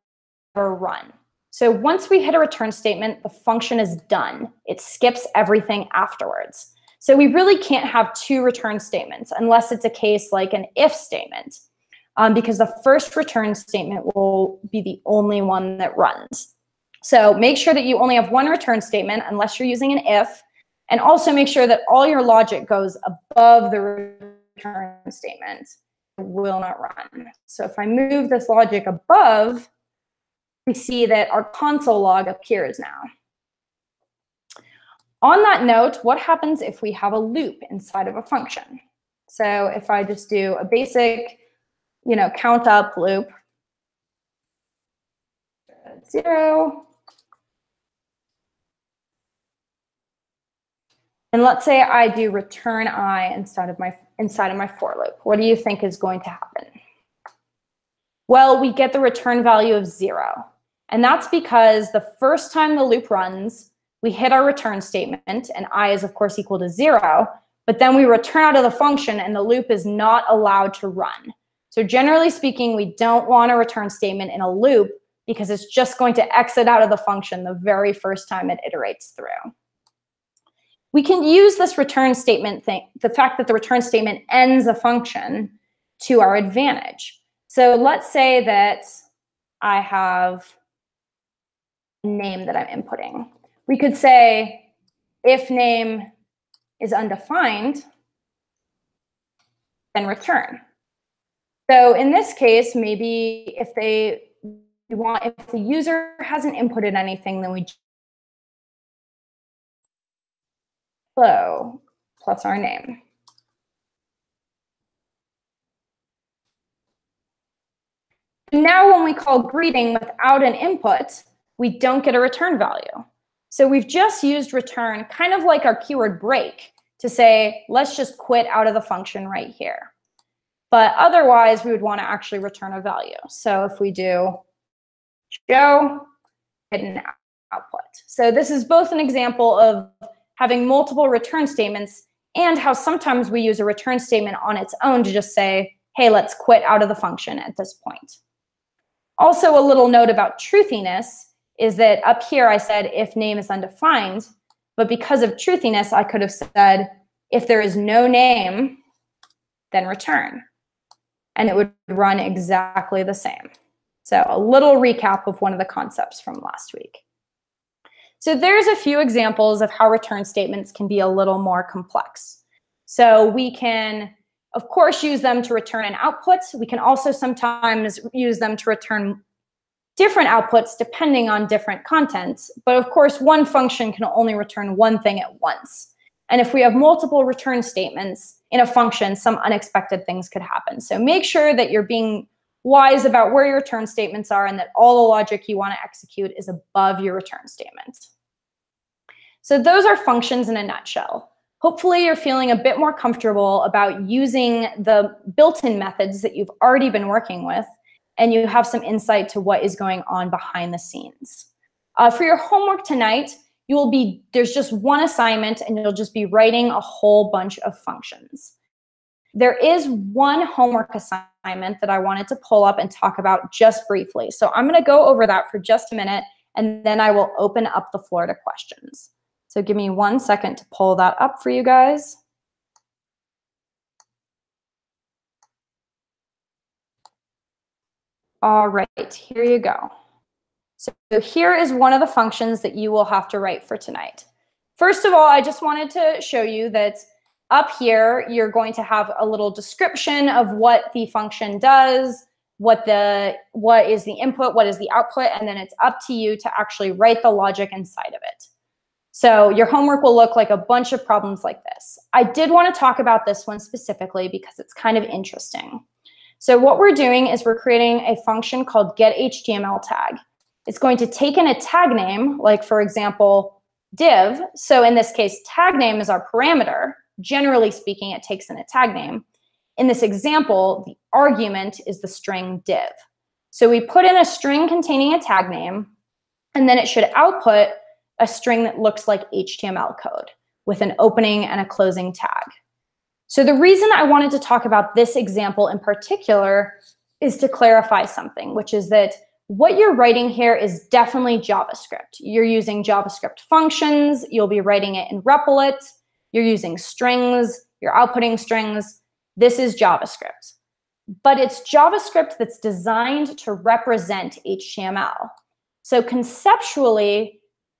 run. So once we hit a return statement, the function is done. It skips everything afterwards. So we really can't have two return statements unless it's a case like an if statement, because the first return statement will be the only one that runs. So make sure that you only have one return statement unless you're using an if, and also make sure that all your logic goes above the return statement. It will not run. So if I move this logic above, we see that our console log appears now. On that note, what happens if we have a loop inside of a function? So if I just do a basic, count up loop, 0. And let's say I do return I inside of my for loop. What do you think is going to happen? Well, we get the return value of 0. And that's because the first time the loop runs, we hit our return statement, and I is, of course, equal to 0. But then we return out of the function, and the loop is not allowed to run. So generally speaking, we don't want a return statement in a loop because it's just going to exit out of the function the very first time it iterates through. We can use this return statement thing, the fact that the return statement ends a function, to our advantage. So let's say that I have a name that I'm inputting. We could say if name is undefined, then return. So in this case, maybe if the user hasn't inputted anything, then we hello plus our name. Now when we call greeting without an input, we don't get a return value. So we've just used return kind of like our keyword break to say, let's just quit out of the function right here. But otherwise, we would want to actually return a value. So if we do show, hit an output. So this is both an example of having multiple return statements and how sometimes we use a return statement on its own to just say, hey, let's quit out of the function at this point. Also, a little note about truthiness is that up here I said if name is undefined, but because of truthiness, I could have said if there is no name, then return. And it would run exactly the same. So a little recap of one of the concepts from last week. So there's a few examples of how return statements can be a little more complex. So we can, of course, use them to return an output. We can also sometimes use them to return different outputs depending on different contents. But of course, one function can only return one thing at once. And if we have multiple return statements in a function, some unexpected things could happen. So make sure that you're being wise about where your return statements are and that all the logic you want to execute is above your return statement. So those are functions in a nutshell. Hopefully you're feeling a bit more comfortable about using the built-in methods that you've already been working with, and you have some insight to what is going on behind the scenes. For your homework tonight, there's just one assignment and you'll just be writing a whole bunch of functions. There is one homework assignment that I wanted to pull up and talk about just briefly. So I'm going to go over that for just a minute, and then I will open up the floor to questions. So give me 1 second to pull that up for you guys. All right, here you go. So here is one of the functions that you will have to write for tonight. First of all, I just wanted to show you that up here, you're going to have a little description of what the function does, what is the input, what is the output, and then it's up to you to actually write the logic inside of it. So your homework will look like a bunch of problems like this. I did want to talk about this one specifically because it's kind of interesting. So what we're doing is we're creating a function called getHTMLTag. It's going to take in a tag name, like for example, div. So in this case, tag name is our parameter. Generally speaking, it takes in a tag name. In this example, the argument is the string div. So we put in a string containing a tag name, and then it should output a string that looks like HTML code with an opening and a closing tag. So the reason I wanted to talk about this example in particular is to clarify something, which is that what you're writing here is definitely JavaScript. You're using JavaScript functions. You'll be writing it in Replit. You're using strings, you're outputting strings. This is JavaScript. But it's JavaScript that's designed to represent HTML. So conceptually,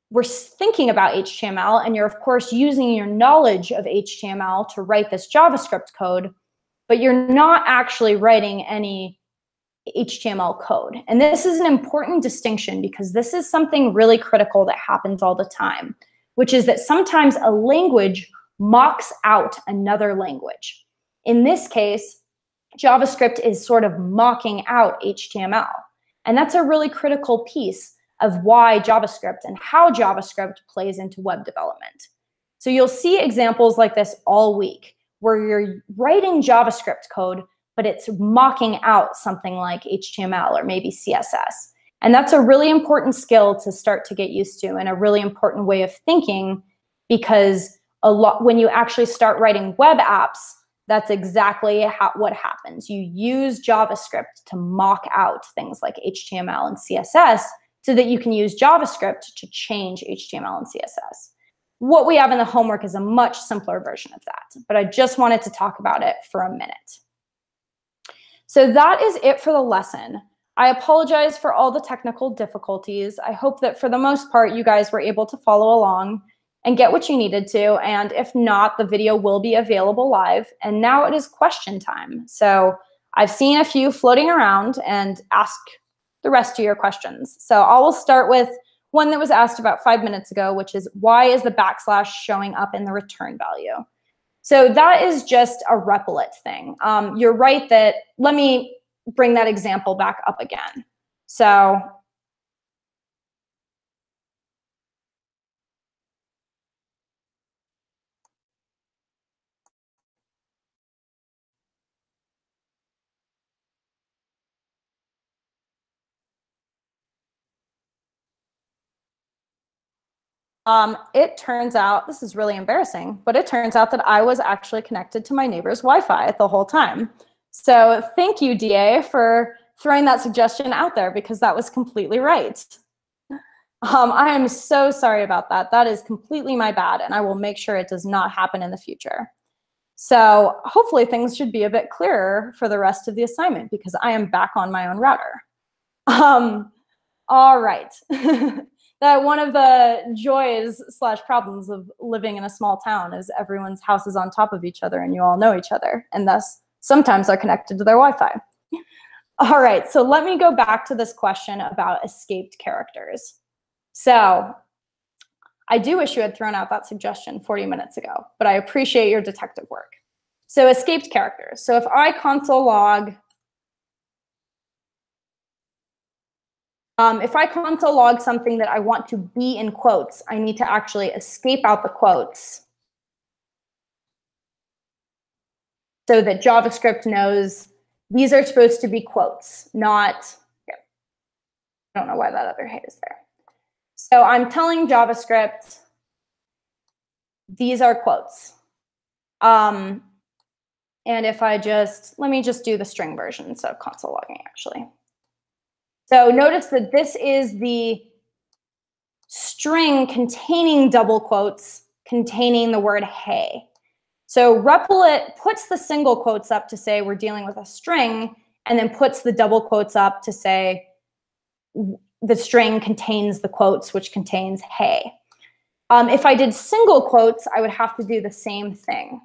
we're thinking about HTML, and you're, of course, using your knowledge of HTML to write this JavaScript code, but you're not actually writing any HTML code. And this is an important distinction because this is something really critical that happens all the time, which is that sometimes a language mocks out another language. In this case, JavaScript is sort of mocking out HTML. And that's a really critical piece of why JavaScript and how JavaScript plays into web development. So you'll see examples like this all week where you're writing JavaScript code, but it's mocking out something like HTML or maybe CSS. And that's a really important skill to start to get used to and a really important way of thinking, because when you actually start writing web apps, that's exactly what happens. You use JavaScript to mock out things like HTML and CSS so that you can use JavaScript to change HTML and CSS. What we have in the homework is a much simpler version of that, but I just wanted to talk about it for a minute. So that is it for the lesson. I apologize for all the technical difficulties. I hope that for the most part, you guys were able to follow along and get what you needed to. And if not, the video will be available live. And now it is question time. So I've seen a few floating around, and ask the rest of your questions. So I will start with one that was asked about 5 minutes ago, which is, why is the backslash showing up in the return value? So that is just a replit thing. You're right that, let me bring that example back up again. So it turns out, this is really embarrassing, but it turns out that I was actually connected to my neighbor's Wi-Fi the whole time. So thank you, DA, for throwing that suggestion out there, because that was completely right. I am so sorry about that. That is completely my bad, and I will make sure it does not happen in the future. So hopefully things should be a bit clearer for the rest of the assignment, because I am back on my own router. All right. That one of the joys / problems of living in a small town is everyone's house is on top of each other and you all know each other, and thus sometimes are connected to their Wi-Fi. All right, so let me go back to this question about escaped characters. So I do wish you had thrown out that suggestion 40 minutes ago, but I appreciate your detective work. So escaped characters. So if I console log, something that I want to be in quotes, I need to actually escape out the quotes so that JavaScript knows these are supposed to be quotes, not, here. I don't know why that other hate is there. So I'm telling JavaScript, these are quotes. And if I let me just do the string version instead of console logging, actually. So notice that this is the string containing double quotes containing the word hey. So replit puts the single quotes up to say we're dealing with a string, and then puts the double quotes up to say the string contains the quotes, which contains hey. If I did single quotes, I would have to do the same thing.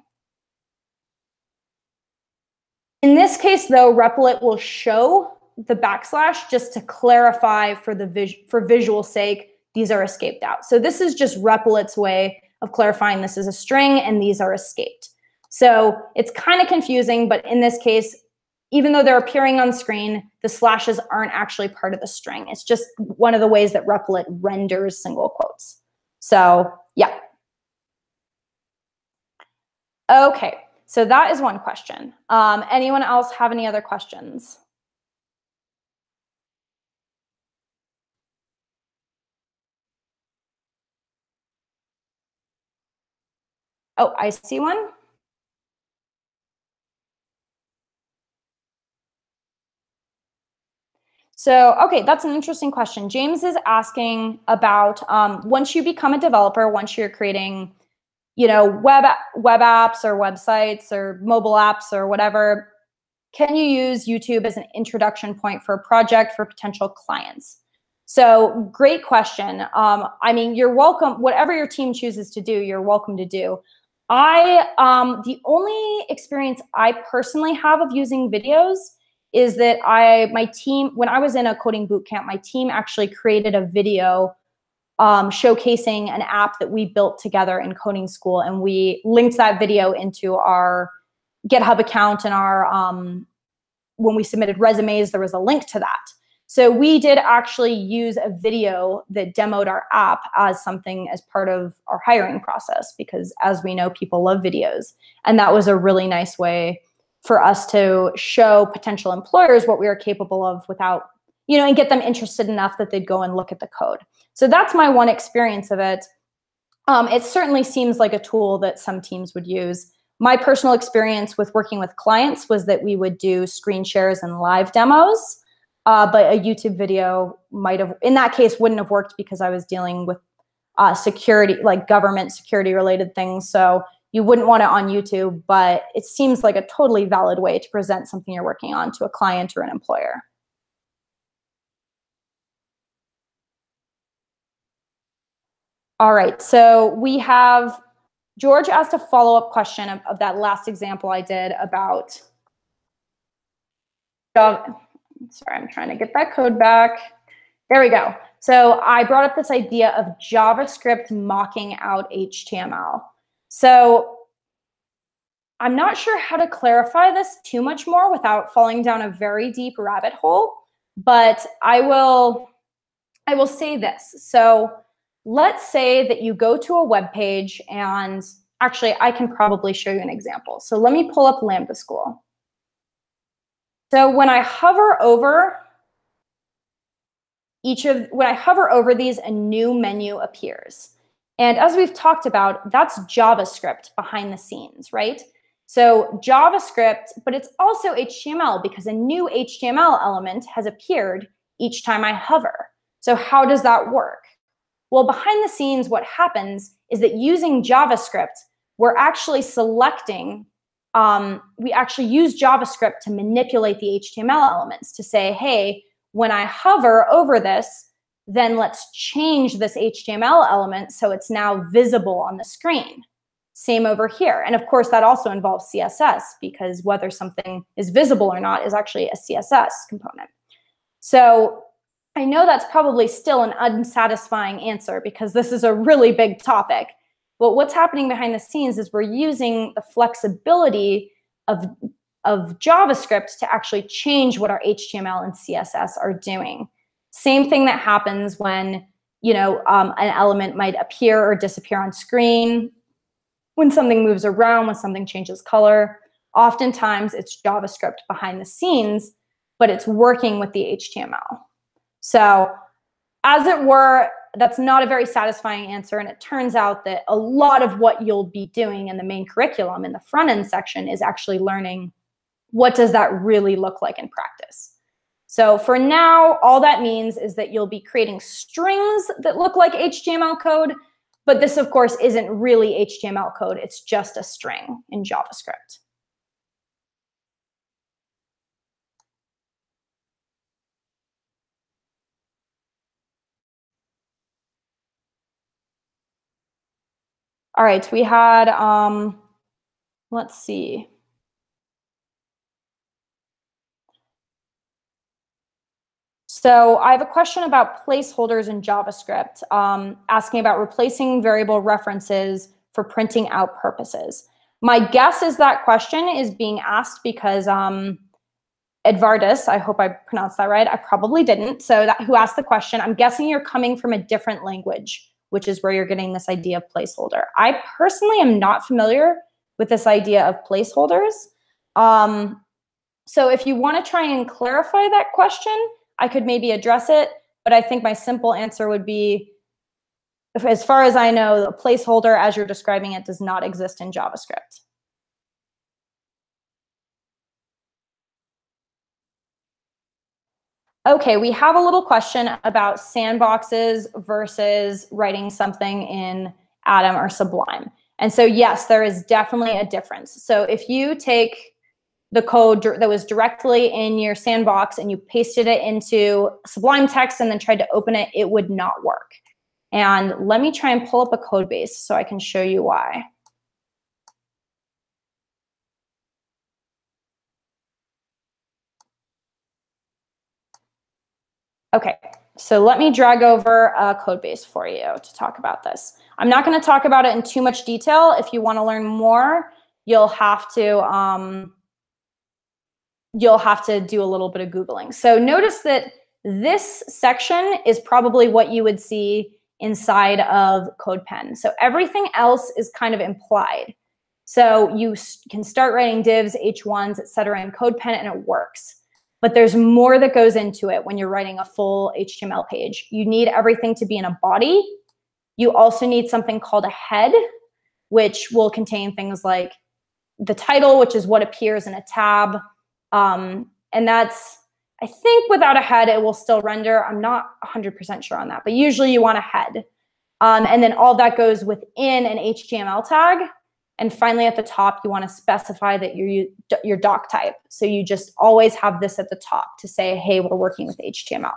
In this case, though, replit will show the backslash just to clarify for visual sake, these are escaped out. So this is just replit's way of clarifying this is a string and these are escaped. So it's kind of confusing, but in this case, even though they're appearing on screen, the slashes aren't actually part of the string. It's just one of the ways that replit renders single quotes. So yeah. Okay, so that is one question. Anyone else have any other questions? Oh, I see one. So, okay, that's an interesting question. James is asking about once you become a developer, once you're creating web apps or websites or mobile apps or whatever, can you use YouTube as an introduction point for a project for potential clients? So great question. I mean, you're welcome, whatever your team chooses to do, you're welcome to do. The only experience I personally have of using videos is that my team, when I was in a coding bootcamp, my team actually created a video showcasing an app that we built together in coding school, and we linked that video into our GitHub account, and our when we submitted resumes, there was a link to that. So we did actually use a video that demoed our app as something as part of our hiring process, because as we know, people love videos. And that was a really nice way for us to show potential employers what we were capable of without, and get them interested enough that they'd go and look at the code. So that's my one experience of it. It certainly seems like a tool that some teams would use. My personal experience with working with clients was that we would do screen shares and live demos. But a YouTube video might have, in that case, wouldn't have worked because I was dealing with security, like government security related things. So you wouldn't want it on YouTube, but it seems like a totally valid way to present something you're working on to a client or an employer. All right, so we have, George asked a follow-up question of that last example I did about sorry, I'm trying to get that code back. There we go. So I brought up this idea of JavaScript mocking out HTML. So I'm not sure how to clarify this too much more without falling down a very deep rabbit hole, but I will say this. So let's say that you go to a web page, and actually I can probably show you an example. So let me pull up Lambda School. So when I hover over these, a new menu appears. And as we've talked about, that's JavaScript behind the scenes, right? So JavaScript, but it's also HTML because a new HTML element has appeared each time I hover. So how does that work? Well, behind the scenes, what happens is that using JavaScript, we're actually selecting we actually use JavaScript to manipulate the HTML elements to say, hey, when I hover over this, then let's change this HTML element so it's now visible on the screen. Same over here. And of course, that also involves CSS, because whether something is visible or not is actually a CSS component. So I know that's probably still an unsatisfying answer because this is a really big topic. But what's happening behind the scenes is we're using the flexibility of JavaScript to actually change what our HTML and CSS are doing. Same thing that happens when an element might appear or disappear on screen, when something moves around, when something changes color. Oftentimes it's JavaScript behind the scenes, but it's working with the HTML. So as it were, that's not a very satisfying answer. And it turns out that a lot of what you'll be doing in the main curriculum in the front end section is actually learning what does that really look like in practice. So for now, all that means is that you'll be creating strings that look like HTML code, but this of course isn't really HTML code. It's just a string in JavaScript. All right, we had, let's see. So I have a question about placeholders in JavaScript, asking about replacing variable references for printing out purposes. My guess is that question is being asked because Edvardus, I hope I pronounced that right, I probably didn't, so who asked the question, I'm guessing you're coming from a different language, which is where you're getting this idea of placeholder. I personally am not familiar with this idea of placeholders. So if you want to try and clarify that question, I could maybe address it, but I think my simple answer would be, as far as I know, the placeholder as you're describing it does not exist in JavaScript. Okay, we have a little question about sandboxes versus writing something in Atom or Sublime. And so yes, there is definitely a difference. So if you take the code that was directly in your sandbox and you pasted it into Sublime Text and then tried to open it, it would not work. And let me try and pull up a code base so I can show you why. Okay, so let me drag over a code base for you to talk about this. I'm not going to talk about it in too much detail. If you want to learn more, you'll have to do a little bit of Googling. So notice that this section is probably what you would see inside of CodePen. So everything else is kind of implied. So you can start writing divs, h1s, etc. in CodePen and it works. But there's more that goes into it when you're writing a full HTML page. You need everything to be in a body. You also need something called a head, which will contain things like the title, which is what appears in a tab. And that's, I think without a head, it will still render. I'm not 100% sure on that, but usually you want a head. And then all that goes within an HTML tag. And finally, at the top, you want to specify that your doc type. So you just always have this at the top to say, hey, we're working with HTML.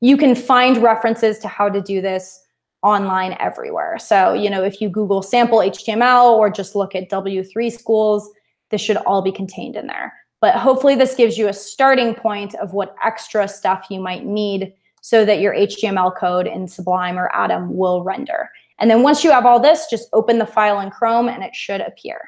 You can find references to how to do this online everywhere. So, you know, if you Google sample HTML or just look at W3 schools, this should all be contained in there. But hopefully this gives you a starting point of what extra stuff you might need so that your HTML code in Sublime or Atom will render. And then once you have all this, just open the file in Chrome and it should appear.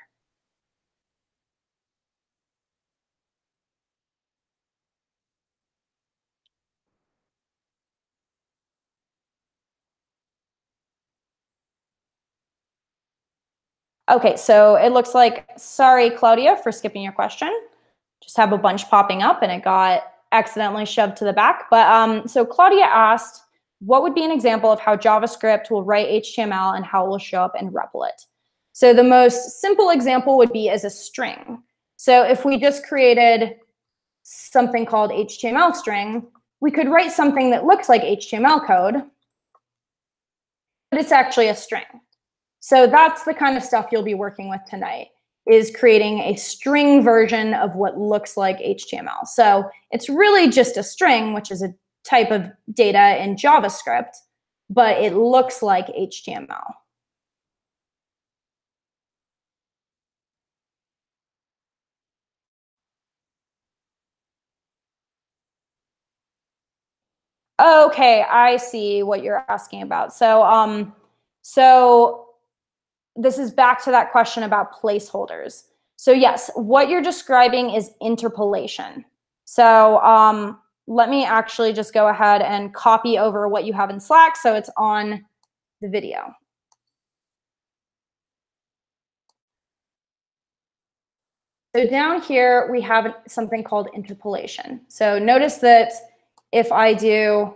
Okay, so it looks like, sorry, Claudia, for skipping your question. Just have a bunch popping up and it got accidentally shoved to the back. But so Claudia asked, what would be an example of how JavaScript will write HTML and how it will show up in Replit? So the most simple example would be as a string. So if we just created something called HTML string, we could write something that looks like HTML code, but it's actually a string. So that's the kind of stuff you'll be working with tonight, is creating a string version of what looks like HTML. So it's really just a string, which is a type of data in JavaScript, but it looks like HTML. Okay, I see what you're asking about. So, so this is back to that question about placeholders. So yes, what you're describing is interpolation. So let me actually just go ahead and copy over what you have in Slack so it's on the video. So down here, we have something called interpolation. So notice that if I do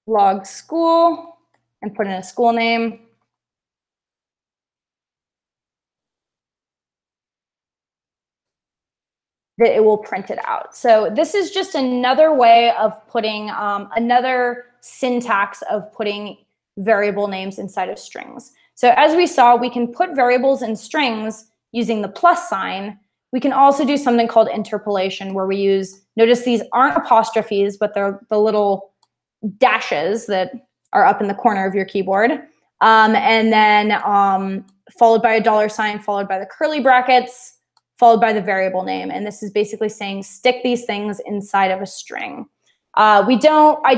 log school and put in a school name, that it will print it out. So this is just another way of putting, another syntax of putting variable names inside of strings. So as we saw, we can put variables in strings using the plus sign. We can also do something called interpolation where we use, notice these aren't apostrophes, but they're the little dashes that are up in the corner of your keyboard. And then followed by a $sign, followed by the curly brackets, followed by the variable name. And this is basically saying stick these things inside of a string. I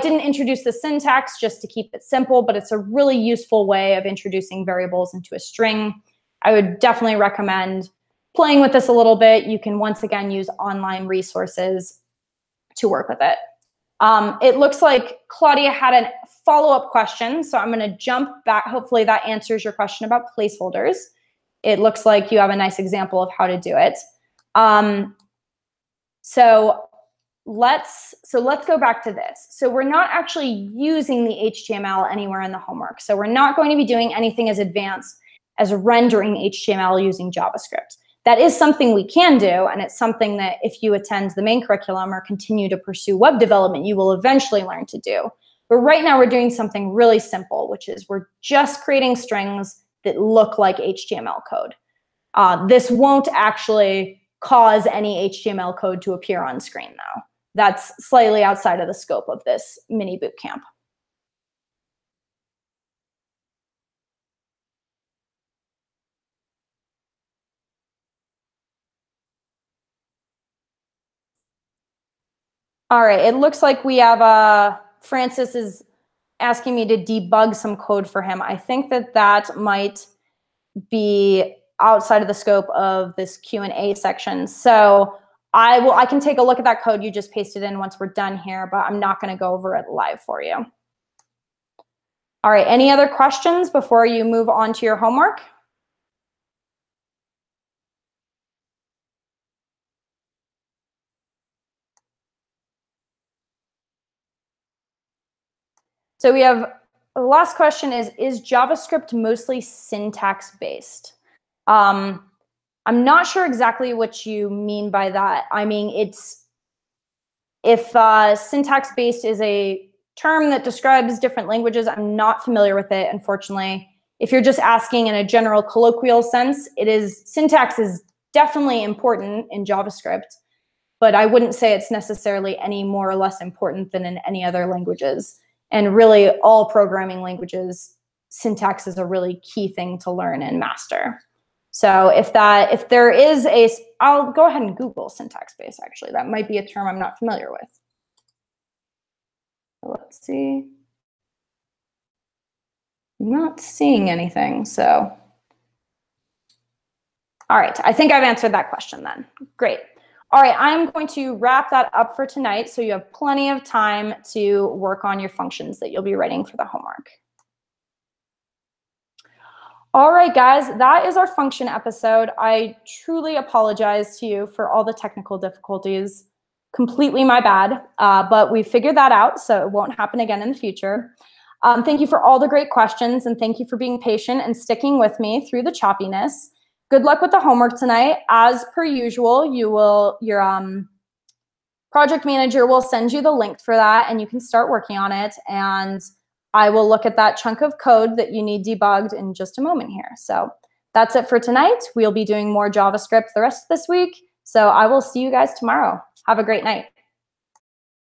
didn't introduce the syntax just to keep it simple, but it's a really useful way of introducing variables into a string. I would definitely recommend playing with this a little bit. You can once again use online resources to work with it. It looks like Claudia had a follow-up question, so I'm going to jump back. Hopefully that answers your question about placeholders. It looks like you have a nice example of how to do it. So let's go back to this. So we're not actually using the HTML anywhere in the homework. So we're not going to be doing anything as advanced as rendering HTML using JavaScript. That is something we can do, and it's something that if you attend the main curriculum or continue to pursue web development, you will eventually learn to do. But right now we're doing something really simple, which is we're just creating strings that look like HTML code. This won't actually cause any HTML code to appear on screen, though. That's slightly outside of the scope of this mini bootcamp. All right, it looks like we have Francis is asking me to debug some code for him. I think that might be outside of the scope of this Q&A section. So I can take a look at that code you just pasted in once we're done here, but I'm not going to go over it live for you. All right, any other questions before you move on to your homework? So we have the last question is JavaScript mostly syntax based? I'm not sure exactly what you mean by that. I mean, if syntax based is a term that describes different languages, I'm not familiar with it, unfortunately. If you're just asking in a general colloquial sense, syntax is definitely important in JavaScript, but I wouldn't say it's necessarily any more or less important than in any other languages. And really, all programming languages, syntax is a really key thing to learn and master. So if there is I'll go ahead and Google syntax based, actually. That might be a term I'm not familiar with. Let's see. I'm not seeing anything, so. All right, I think I've answered that question then. Great. All right, I'm going to wrap that up for tonight so you have plenty of time to work on your functions that you'll be writing for the homework. All right, guys, that is our function episode. I truly apologize to you for all the technical difficulties. Completely my bad, but we figured that out, so it won't happen again in the future. Thank you for all the great questions, and thank you for being patient and sticking with me through the choppiness. Good luck with the homework tonight. As per usual, your project manager will send you the link for that, and you can start working on it. And I will look at that chunk of code that you need debugged in just a moment here. So that's it for tonight. We'll be doing more JavaScript the rest of this week. So I will see you guys tomorrow. Have a great night.